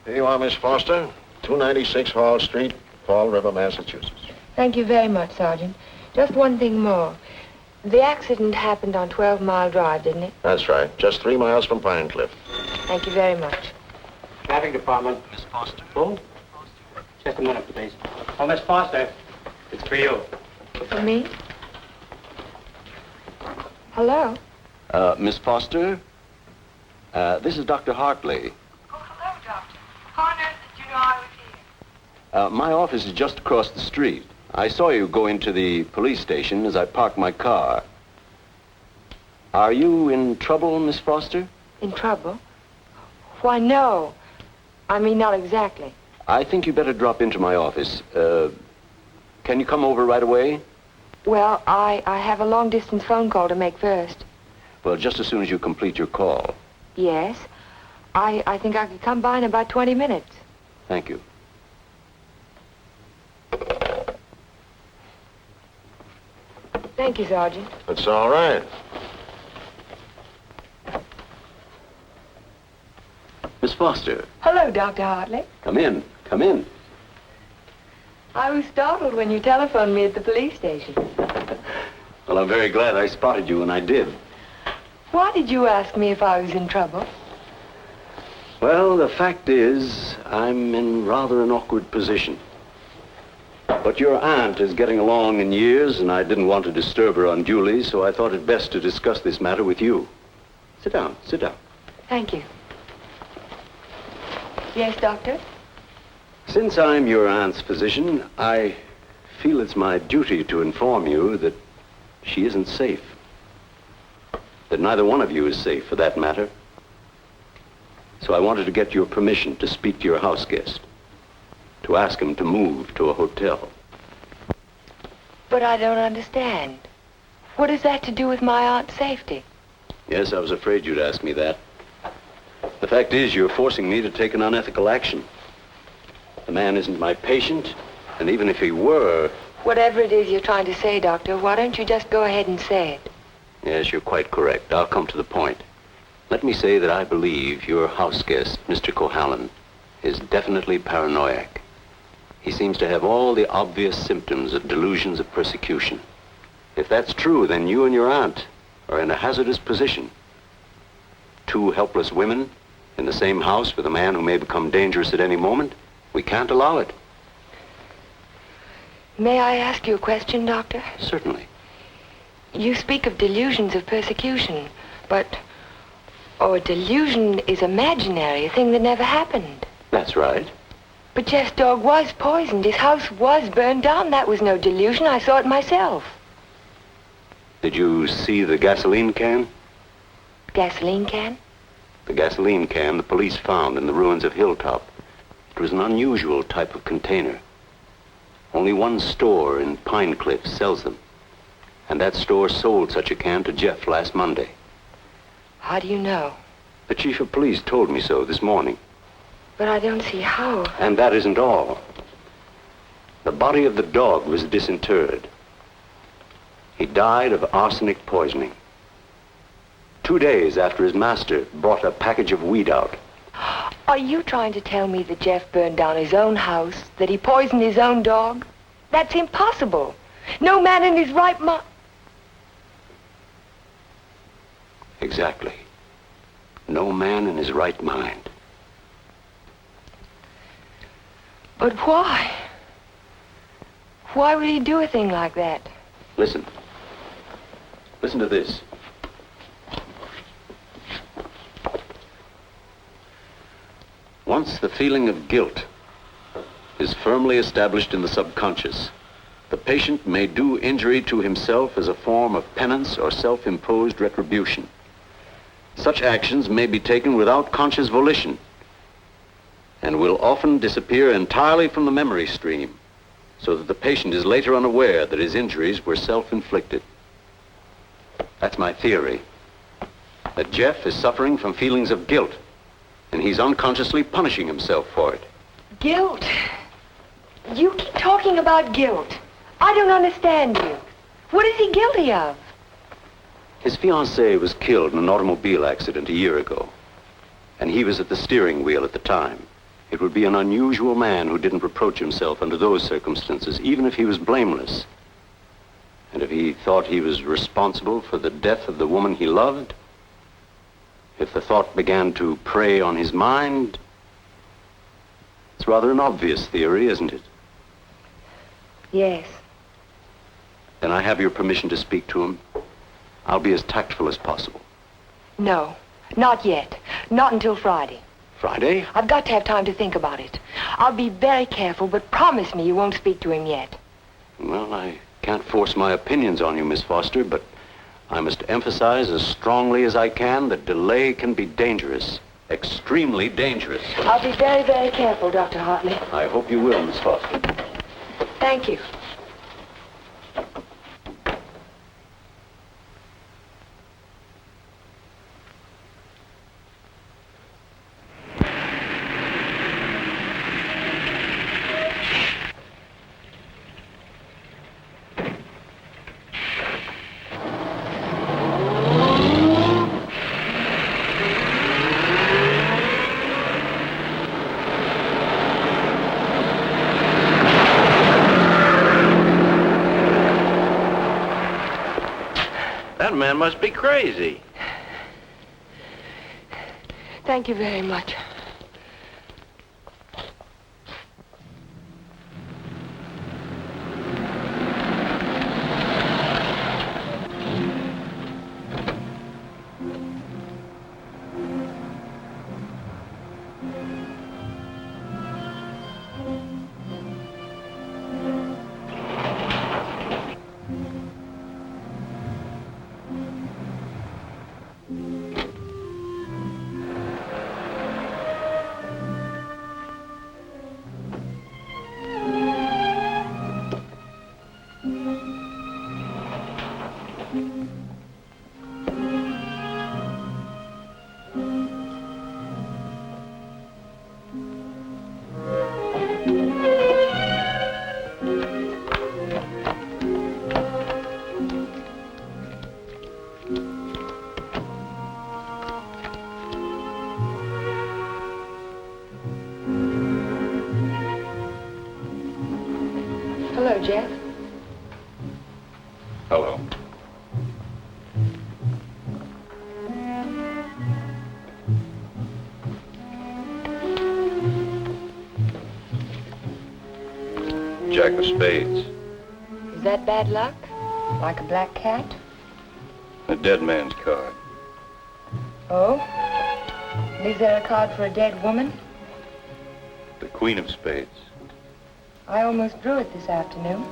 Here you are, Miss Foster. 296 Hall Street, Fall River, Massachusetts. Thank you very much, Sergeant. Just one thing more. The accident happened on 12 Mile Drive, didn't it? That's right. Just 3 miles from Pine Cliff. Thank you very much. Traffic Department. Miss Foster. Who? Just a minute, please. Oh, Miss Foster. It's for you. For me? Hello? Miss Foster? This is Dr. Hartley. Oh, hello, Doctor. How on earth did you know I was here? My office is just across the street. I saw you go into the police station as I parked my car. Are you in trouble, Miss Foster? In trouble? Why, no. I mean, not exactly. I think you better drop into my office. Can you come over right away? Well, I have a long-distance phone call to make first. Well, just as soon as you complete your call. Yes. I think I could come by in about 20 minutes. Thank you. Thank you, Sergeant. That's all right. Miss Foster. Hello, Dr. Hartley. Come in. Come in. I was startled when you telephoned me at the police station. Well, I'm very glad I spotted you when I did. Why did you ask me if I was in trouble? Well, the fact is, I'm in rather an awkward position. But your aunt is getting along in years, and I didn't want to disturb her unduly, so I thought it best to discuss this matter with you. Sit down, sit down. Thank you. Yes, Doctor? Since I'm your aunt's physician, I feel it's my duty to inform you that she isn't safe. That neither one of you is safe, for that matter. So I wanted to get your permission to speak to your house guest, to ask him to move to a hotel. But I don't understand. What has that to do with my aunt's safety? Yes, I was afraid you'd ask me that. The fact is, you're forcing me to take an unethical action. The man isn't my patient, and even if he were... Whatever it is you're trying to say, Doctor, why don't you just go ahead and say it? Yes, you're quite correct. I'll come to the point. Let me say that I believe your house guest, Mr. Cohalan, is definitely paranoiac. He seems to have all the obvious symptoms of delusions of persecution. If that's true, then you and your aunt are in a hazardous position. Two helpless women in the same house with a man who may become dangerous at any moment. We can't allow it. May I ask you a question, Doctor? Certainly. You speak of delusions of persecution, but... Oh, a delusion is imaginary, a thing that never happened. That's right. But Jeff's dog was poisoned. His house was burned down. That was no delusion. I saw it myself. Did you see the gasoline can? Gasoline can? The gasoline can the police found in the ruins of Hilltop. It was an unusual type of container. Only one store in Pine Cliff sells them. And that store sold such a can to Jeff last Monday. How do you know? The chief of police told me so this morning. But I don't see how. And that isn't all. The body of the dog was disinterred. He died of arsenic poisoning. 2 days after his master brought a package of weed out. Are you trying to tell me that Jeff burned down his own house, that he poisoned his own dog? That's impossible. No man in his right mind... Exactly. No man in his right mind. But why? Why would he do a thing like that? Listen. Listen to this. Once the feeling of guilt is firmly established in the subconscious, the patient may do injury to himself as a form of penance or self-imposed retribution. Such actions may be taken without conscious volition and will often disappear entirely from the memory stream, so that the patient is later unaware that his injuries were self-inflicted. That's my theory, that Jeff is suffering from feelings of guilt, and he's unconsciously punishing himself for it. Guilt? You keep talking about guilt. I don't understand you. What is he guilty of? His fiancée was killed in an automobile accident a year ago, and he was at the steering wheel at the time. It would be an unusual man who didn't reproach himself under those circumstances, even if he was blameless. And if he thought he was responsible for the death of the woman he loved, if the thought began to prey on his mind, it's rather an obvious theory, isn't it? Yes. Then I have your permission to speak to him. I'll be as tactful as possible. No, not yet. Not until Friday. Friday? I've got to have time to think about it. I'll be very careful, but promise me you won't speak to him yet. Well, I can't force my opinions on you, Miss Foster, but I must emphasize as strongly as I can that delay can be dangerous. Extremely dangerous. I'll be very, very careful, Dr. Hartley. I hope you will, Miss Foster. Thank you. That man must be crazy. Thank you very much. Jeff. Hello. Jack of spades. Is that bad luck? Like a black cat? A dead man's card. Oh? And is there a card for a dead woman? The queen of spades. I almost drew it this afternoon.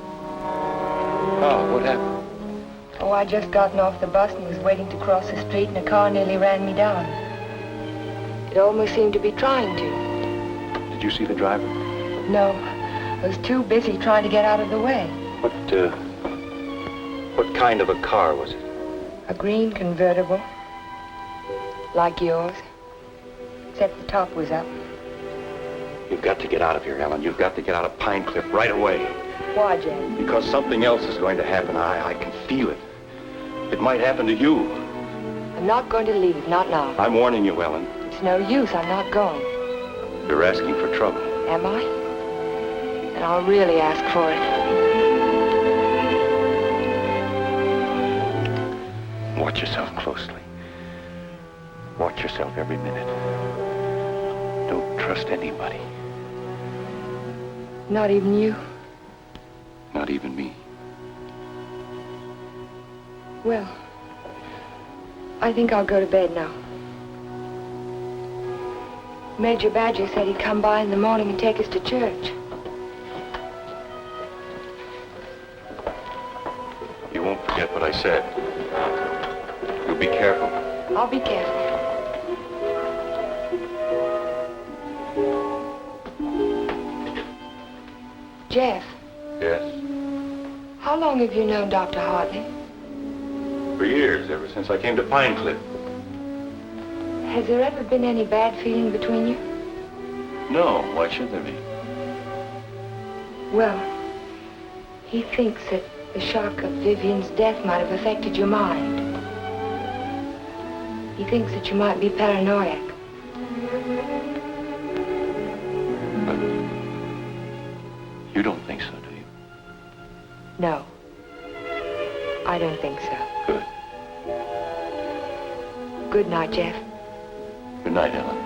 Oh, what happened? Oh, I just gotten off the bus and was waiting to cross the street and a car nearly ran me down. It almost seemed to be trying to. Did you see the driver? No. I was too busy trying to get out of the way. What kind of a car was it? A green convertible. Like yours. Except the top was up. You've got to get out of here, Ellen. You've got to get out of Pine Cliff right away. Why, Jack? Because something else is going to happen. I can feel it. It might happen to you. I'm not going to leave, not now. I'm warning you, Ellen. It's no use, I'm not going. You're asking for trouble. Am I? And I'll really ask for it. Watch yourself closely. Watch yourself every minute. Don't trust anybody. Not even you? Not even me. Well, I think I'll go to bed now. Major Badger said he'd come by in the morning and take us to church. You won't forget what I said. You'll be careful. I'll be careful. Jeff. Yes? How long have you known Dr. Hartley? For years, ever since I came to Pine Cliff. Has there ever been any bad feeling between you? No, why should there be? Well, he thinks that the shock of Vivian's death might have affected your mind. He thinks that you might be paranoid. But you don't think so, do you? No. I don't think so. Good. Good night, Jeff. Good night, Ellen.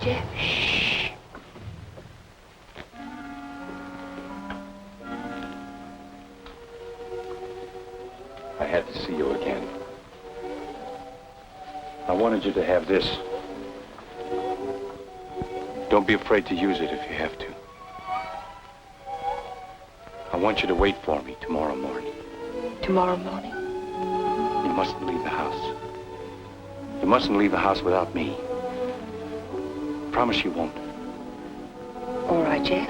Jeff? Shh. I had to see you again. I wanted you to have this. Don't be afraid to use it if you have to. I want you to wait for me tomorrow morning. Tomorrow morning? You mustn't leave the house. You mustn't leave the house without me. Promise you won't. All right, Jeff.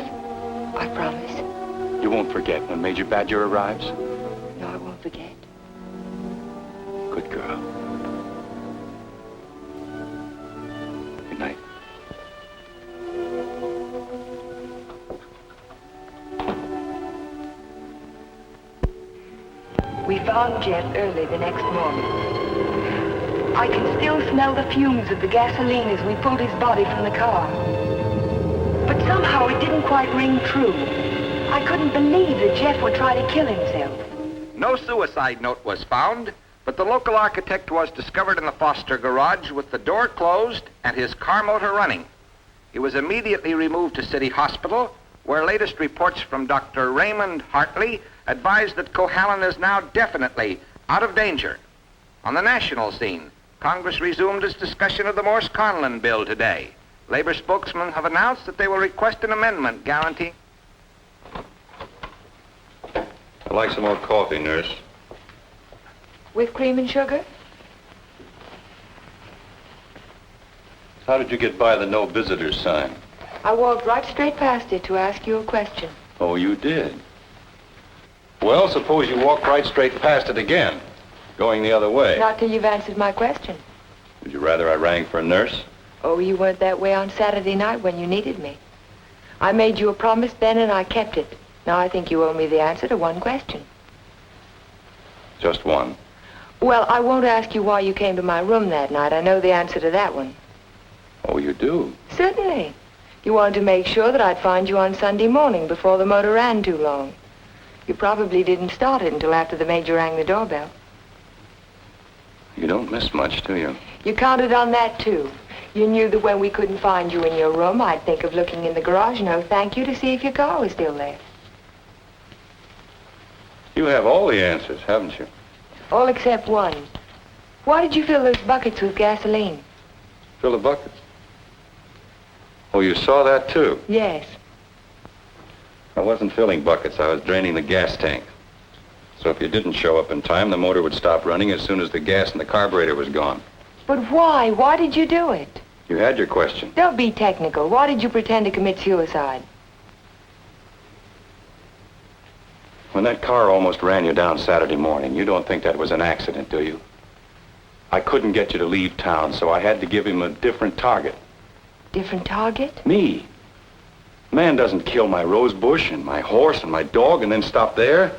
I promise. You won't forget when Major Badger arrives? No, I won't forget. Good girl. Good night. We found Jeff early the next morning. I can still smell the fumes of the gasoline as we pulled his body from the car. But somehow it didn't quite ring true. I couldn't believe that Jeff would try to kill himself. No suicide note was found, but the local architect was discovered in the Foster garage with the door closed and his car motor running. He was immediately removed to City Hospital, where latest reports from Dr. Raymond Hartley advised that Cohalan is now definitely out of danger. On the national scene, Congress resumed its discussion of the Morse-Conlon bill today. Labor spokesmen have announced that they will request an amendment guaranteeing... I'd like some more coffee, nurse. With cream and sugar? How did you get by the no visitors sign? I walked right straight past it to ask you a question. Oh, you did? Well, suppose you walk right straight past it again, going the other way. Not till you've answered my question. Would you rather I rang for a nurse? Oh, you weren't that way on Saturday night when you needed me. I made you a promise then and I kept it. Now I think you owe me the answer to one question. Just one. Well, I won't ask you why you came to my room that night. I know the answer to that one. Oh, you do? Certainly. You wanted to make sure that I'd find you on Sunday morning before the motor ran too long. You probably didn't start it until after the major rang the doorbell. You don't miss much, do you? You counted on that, too. You knew that when we couldn't find you in your room, I'd think of looking in the garage and thank you to see if your car was still there. You have all the answers, haven't you? All except one. Why did you fill those buckets with gasoline? Fill the buckets? Oh, you saw that, too? Yes. I wasn't filling buckets. I was draining the gas tank. So if you didn't show up in time, the motor would stop running as soon as the gas in the carburetor was gone. But why? Why did you do it? You had your question. Don't be technical. Why did you pretend to commit suicide? When that car almost ran you down Saturday morning, you don't think that was an accident, do you? I couldn't get you to leave town, so I had to give him a different target. Different target? Me. Man doesn't kill my rose bush and my horse and my dog and then stop there.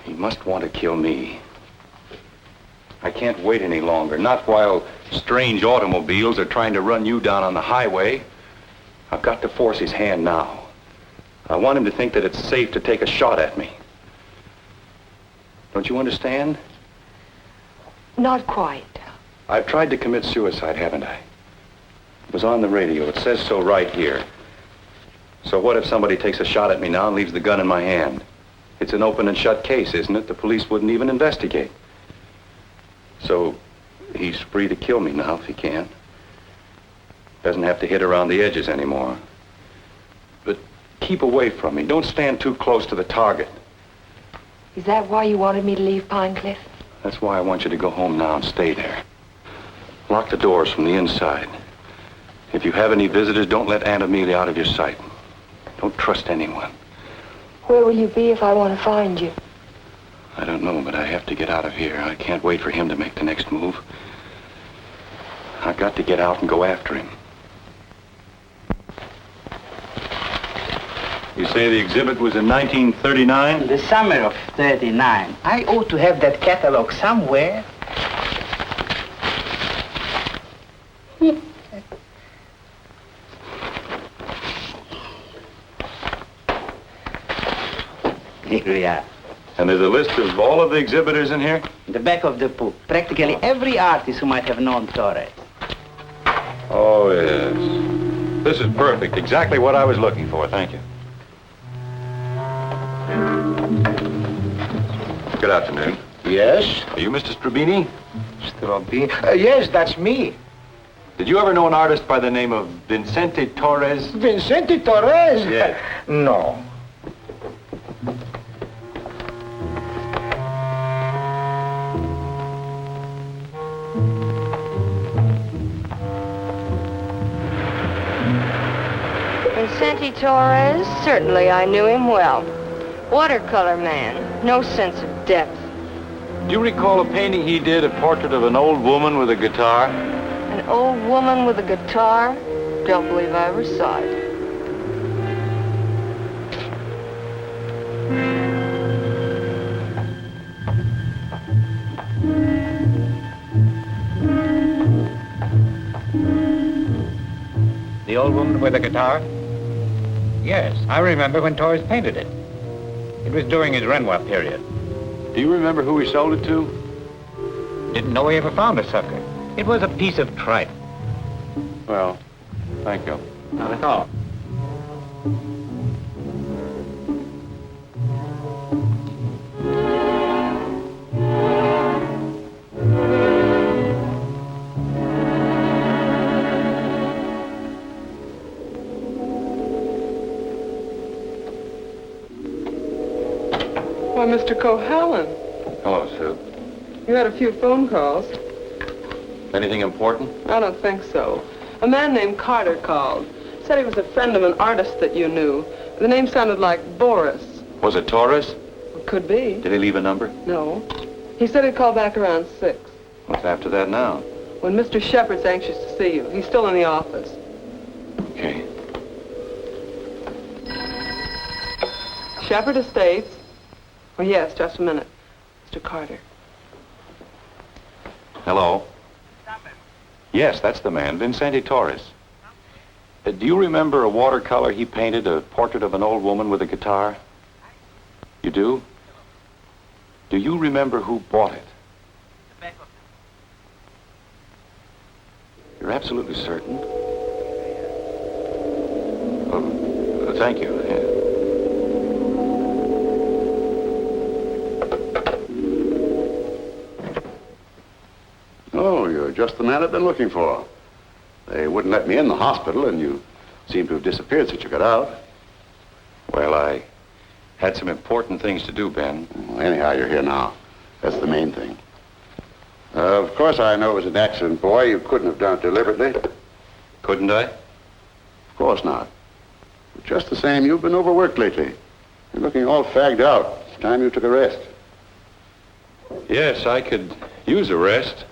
He must want to kill me. I can't wait any longer, not while strange automobiles are trying to run you down on the highway. I've got to force his hand now. I want him to think that it's safe to take a shot at me. Don't you understand? Not quite. I've tried to commit suicide, haven't I? It was on the radio. It says so right here. So what if somebody takes a shot at me now and leaves the gun in my hand? It's an open and shut case, isn't it? The police wouldn't even investigate. So he's free to kill me now if he can. Doesn't have to hit around the edges anymore. But keep away from me. Don't stand too close to the target. Is that why you wanted me to leave Pine Cliff? That's why I want you to go home now and stay there. Lock the doors from the inside. If you have any visitors, don't let Aunt Amelia out of your sight. Don't trust anyone. Where will you be if I want to find you? I don't know, but I have to get out of here. I can't wait for him to make the next move. I've got to get out and go after him. You say the exhibit was in 1939? The summer of 39. I ought to have that catalog somewhere. Here we are. And there's a list of all of the exhibitors in here? In the back of the book. Practically every artist who might have known Torres. Oh, yes. This is perfect. Exactly what I was looking for. Thank you. Good afternoon. Yes? Are you Mr. Strabini? Strabini? Yes, that's me. Did you ever know an artist by the name of Vincente Torres? Vincente Torres? Yes. No. Vincente Torres? Certainly I knew him well. Watercolor man, no sense of depth. Do you recall a painting he did, a portrait of an old woman with a guitar? An old woman with a guitar? Don't believe I ever saw it. The old woman with the guitar? Yes, I remember when Torres painted it. It was during his Renoir period. Do you remember who he sold it to? Didn't know he ever found a sucker. It was a piece of tripe. Well, thank you. Not at all. Why, Mr. Cohalan, Hello, Sue. you had a few phone calls. Anything important? I don't think so. A man named Carter called. Said he was a friend of an artist that you knew. The name sounded like Boris. Was it Torres? Could be. Did he leave a number? No. He said he'd call back around 6. What's after that now? When Mr. Sheppard's anxious to see you. He's still in the office. Okay. Sheppard Estates. Oh, yes, just a minute. Mr. Carter. Hello? Yes, that's the man, Vincente Torres. Do you remember a watercolor he painted, a portrait of an old woman with a guitar? You do? Do you remember who bought it? You're absolutely certain? Oh, thank you. Yeah. Oh, you're just the man I've been looking for. They wouldn't let me in the hospital, and you seem to have disappeared since you got out. Well, I had some important things to do, Ben. Well, anyhow, you're here now. That's the main thing. Of course, I know it was an accident, boy. You couldn't have done it deliberately. Couldn't I? Of course not. But just the same, you've been overworked lately. You're looking all fagged out. It's time you took a rest. Yes, I could use a rest.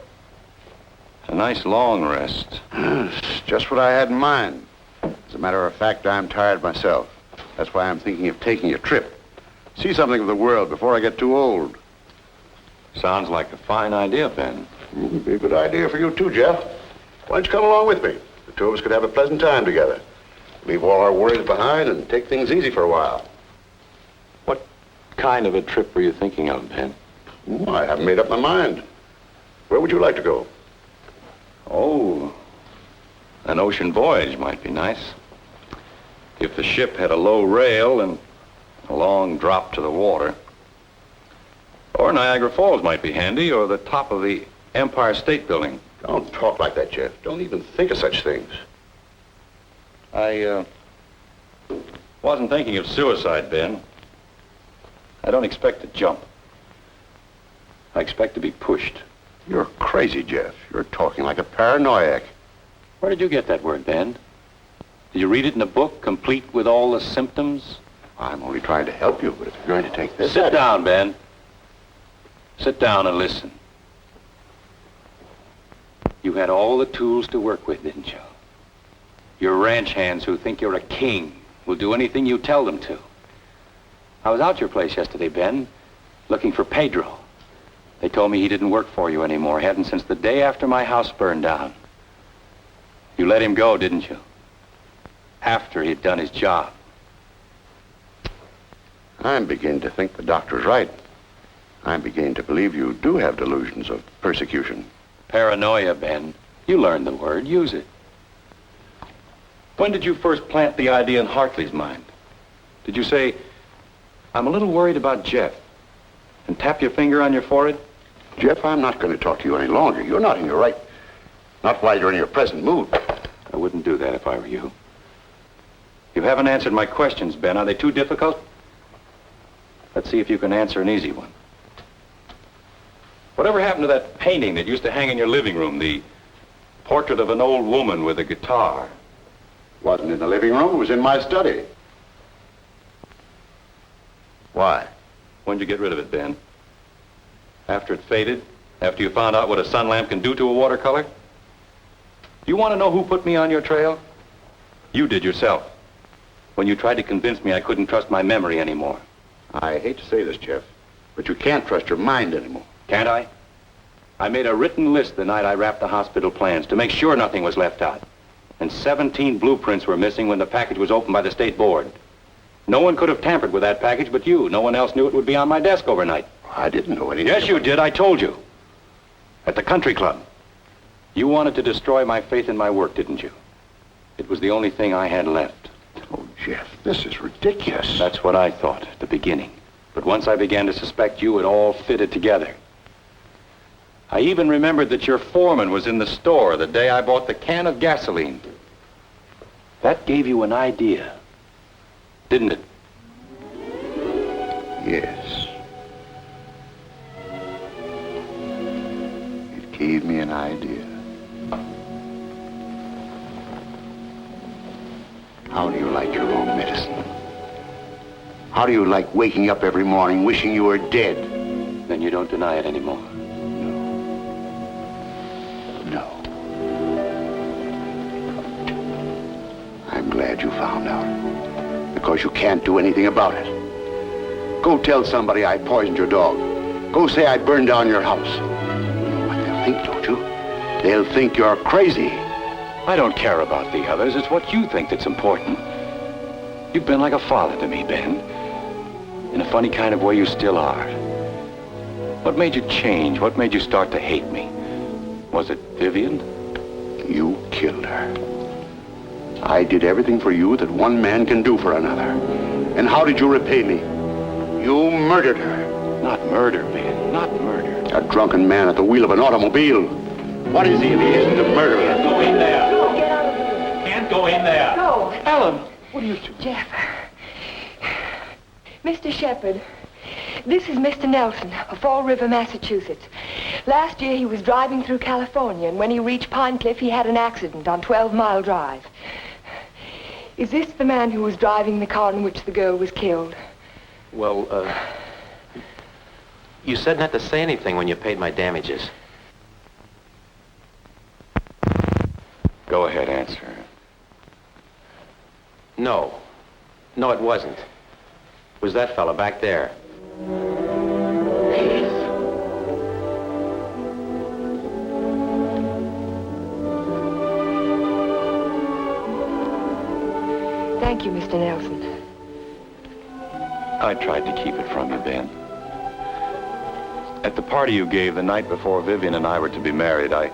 A nice long rest. It's just what I had in mind. As a matter of fact, I'm tired myself. That's why I'm thinking of taking a trip. See something of the world before I get too old. Sounds like a fine idea, Ben. It'd be a good idea for you too, Jeff. Why don't you come along with me? The two of us could have a pleasant time together. Leave all our worries behind and take things easy for a while. What kind of a trip were you thinking of, Ben? Oh, I haven't made up my mind. Where would you like to go? Oh, an ocean voyage might be nice. If the ship had a low rail and a long drop to the water. Or Niagara Falls might be handy, or the top of the Empire State Building. Don't talk like that, Jeff. Don't even think of such things. I wasn't thinking of suicide, Ben. I don't expect to jump. I expect to be pushed. You're crazy, Jeff. You're talking like a paranoiac. Where did you get that word, Ben? Did you read it in a book, complete with all the symptoms? I'm only trying to help you, but if you're going to take this... Sit down, Ben. Sit down and listen. You had all the tools to work with, didn't you? Your ranch hands who think you're a king will do anything you tell them to. I was out your place yesterday, Ben, looking for Pedro. They told me he didn't work for you anymore. He hadn't since the day after my house burned down. You let him go, didn't you? After he'd done his job. I'm beginning to think the doctor's right. I'm beginning to believe you do have delusions of persecution. Paranoia, Ben. You learned the word. Use it. When did you first plant the idea in Hartley's mind? Did you say, I'm a little worried about Jeff, and tap your finger on your forehead? Jeff, I'm not going to talk to you any longer. You're not in your right. Not while you're in your present mood. I wouldn't do that if I were you. You haven't answered my questions, Ben. Are they too difficult? Let's see if you can answer an easy one. Whatever happened to that painting that used to hang in your living room, the portrait of an old woman with a guitar? Wasn't in the living room, it was in my study. Why? When'd you get rid of it, Ben? After it faded? After you found out what a sun lamp can do to a watercolor? You want to know who put me on your trail? You did yourself. When you tried to convince me I couldn't trust my memory anymore. I hate to say this, Jeff, but you can't trust your mind anymore. Can't I? I made a written list the night I wrapped the hospital plans to make sure nothing was left out. And 17 blueprints were missing when the package was opened by the state board. No one could have tampered with that package but you. No one else knew it would be on my desk overnight. I didn't know anything. Yes, you did. I told you. At the country club. You wanted to destroy my faith in my work, didn't you? It was the only thing I had left. Oh, Jeff, this is ridiculous. That's what I thought at the beginning. But once I began to suspect you, it all fitted together. I even remembered that your foreman was in the store the day I bought the can of gasoline. That gave you an idea, didn't it? Yes. It gave me an idea. How do you like your own medicine? How do you like waking up every morning wishing you were dead? Then you don't deny it anymore. No. I'm glad you found out. Because you can't do anything about it. Go tell somebody I poisoned your dog. Go say I burned down your house. You know what they'll think, don't you? They'll think you're crazy. I don't care about the others. It's what you think that's important. You've been like a father to me, Ben. In a funny kind of way, you still are. What made you change? What made you start to hate me? Was it Vivian? You killed her. I did everything for you that one man can do for another. And how did you repay me? You murdered her. Not murder, Ben. Not murder. A drunken man at the wheel of an automobile. What is he if he isn't a murderer? Can't go in there. No, get out of here. Can't go in there. No. Ellen, what are you doing? Jeff. Mr. Sheppard, this is Mr. Nelson of Fall River, Massachusetts. Last year he was driving through California, and when he reached Pine Cliff, he had an accident on 12 Mile Drive. Is this the man who was driving the car in which the girl was killed? Well, you said not to say anything when you paid my damages. Go ahead, answer. No. No, it wasn't. It was that fella back there. Thank you, Mr. Nelson. I tried to keep it from you, Ben. At the party you gave the night before Vivian and I were to be married, I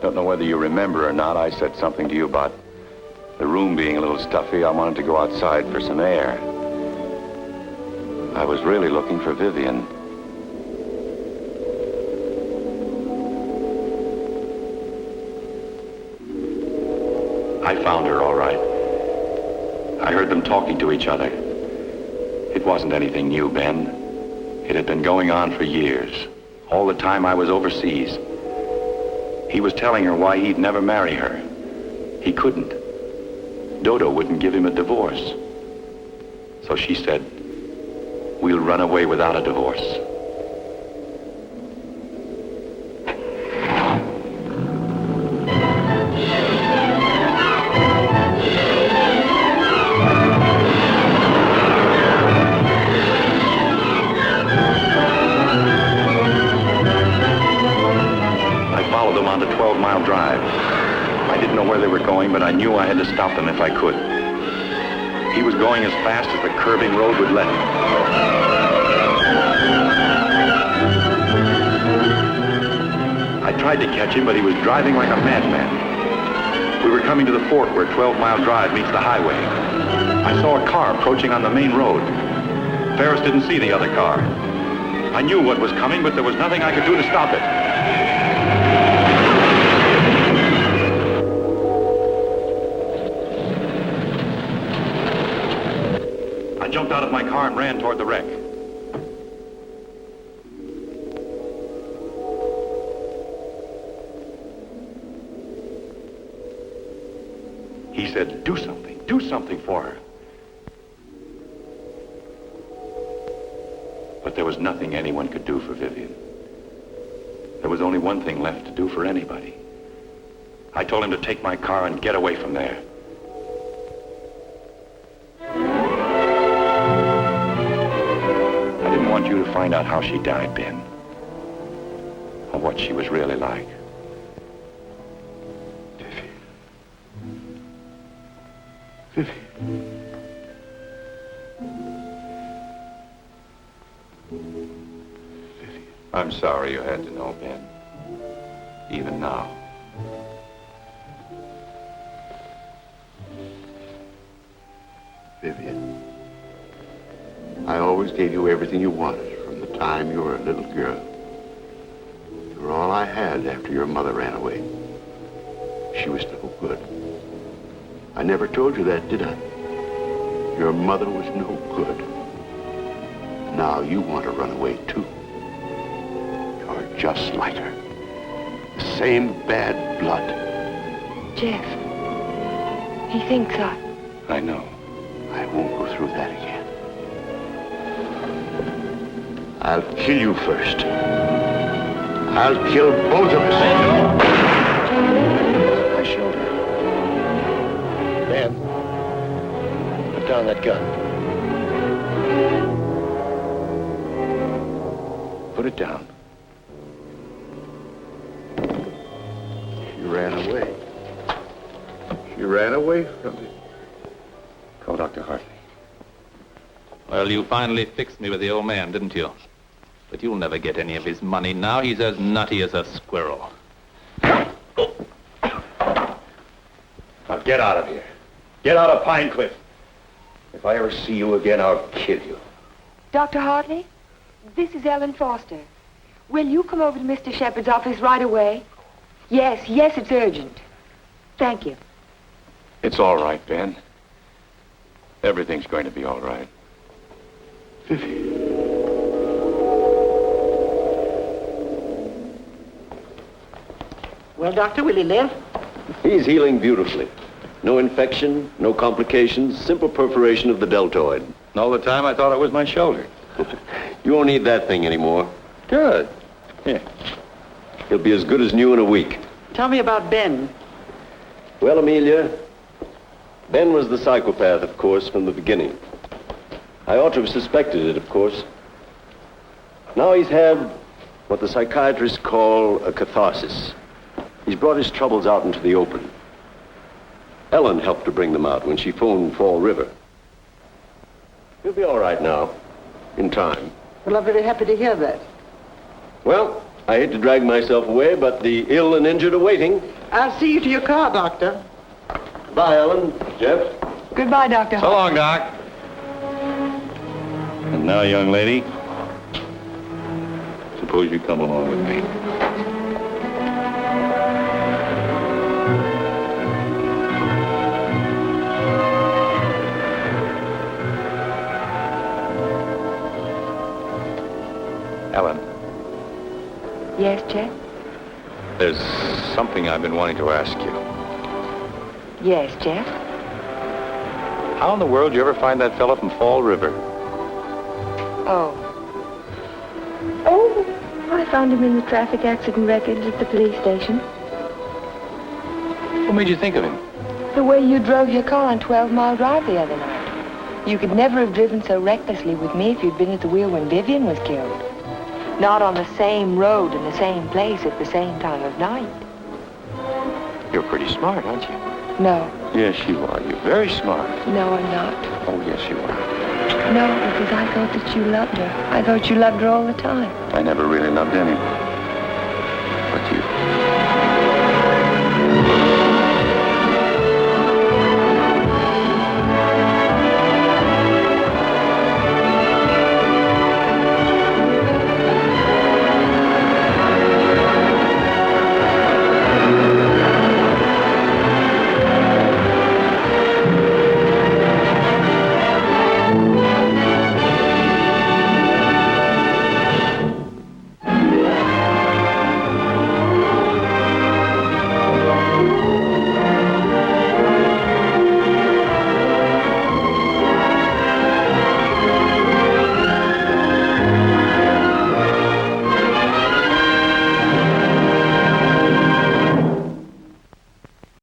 don't know whether you remember or not, I said something to you about the room being a little stuffy. I wanted to go outside for some air. I was really looking for Vivian. I found her, all right. I heard them talking to each other. It wasn't anything new, Ben. It had been going on for years. All the time I was overseas. He was telling her why he'd never marry her. He couldn't. Dodo wouldn't give him a divorce. So she said, we'll run away without a divorce. On the 12 Mile Drive. I didn't know where they were going, but I knew I had to stop them if I could. He was going as fast as the curving road would let him. I tried to catch him, but he was driving like a madman. We were coming coming to the fort where 12 Mile Drive meets the highway. I saw a car approaching on the main road. Ferris didn't see the other car. I knew what was coming, but there was nothing I could do to stop it. I jumped out of my car and ran toward the wreck. He said, do something for her. But there was nothing anyone could do for Vivian. There was only one thing left to do for anybody. I told him to take my car and get away from there. I didn't want you to find out how she died, Ben, or what she was really like. Vivian. I'm sorry you had to know, Ben. Even now. Vivian, I always gave you everything you wanted from the time you were a little girl. You were all I had after your mother ran away. She was no good. I never told you that, did I? Your mother was no good. Now you want to run away, too. You're just like her. The same bad blood. Jeff, he thinks I know. I won't go through that again. I'll kill you first. I'll kill both of us. My shoulder. Ben, put down that gun. Put it down. She ran away. She ran away from me. Call Dr. Hartley. Well, you finally fixed me with the old man, didn't you? But you'll never get any of his money now. He's as nutty as a squirrel. Now get out of here. Get out of Pine Cliff. If I ever see you again, I'll kill you. Dr. Hartley, this is Ellen Foster. Will you come over to Mr. Sheppard's office right away? Yes, it's urgent. Thank you. It's all right, Ben. Everything's going to be all right. Vivian. Well, Doctor, will he live? He's healing beautifully. No infection, no complications, simple perforation of the deltoid. And all the time I thought it was my shoulder. You won't need that thing anymore. Good. Here. He'll be as good as new in a week. Tell me about Ben. Well, Amelia, Ben was the psychopath, of course, from the beginning. I ought to have suspected it, of course. Now he's had what the psychiatrists call a catharsis. He's brought his troubles out into the open. Ellen helped to bring them out when she phoned Fall River. He'll be all right now, in time. Well, I'm very happy to hear that. Well, I hate to drag myself away, but the ill and injured are waiting. I'll see you to your car, Doctor. Bye, Ellen. Jeff? Goodbye, Dr. So long, Doc. And now, young lady, suppose you come along with me. Ellen. Yes, Jeff? There's something I've been wanting to ask you. Yes, Jeff? How in the world did you ever find that fellow from Fall River? Oh, I found him in the traffic accident records at the police station. What made you think of him? The way you drove your car on 12 Mile Drive the other night. You could never have driven so recklessly with me if you'd been at the wheel when Vivian was killed. Not on the same road in the same place at the same time of night. You're pretty smart, aren't you? No. Yes, you are. You're very smart. No, I'm not. Oh, yes, you are. No, because I thought that you loved her. I thought you loved her all the time. I never really loved anyone but you.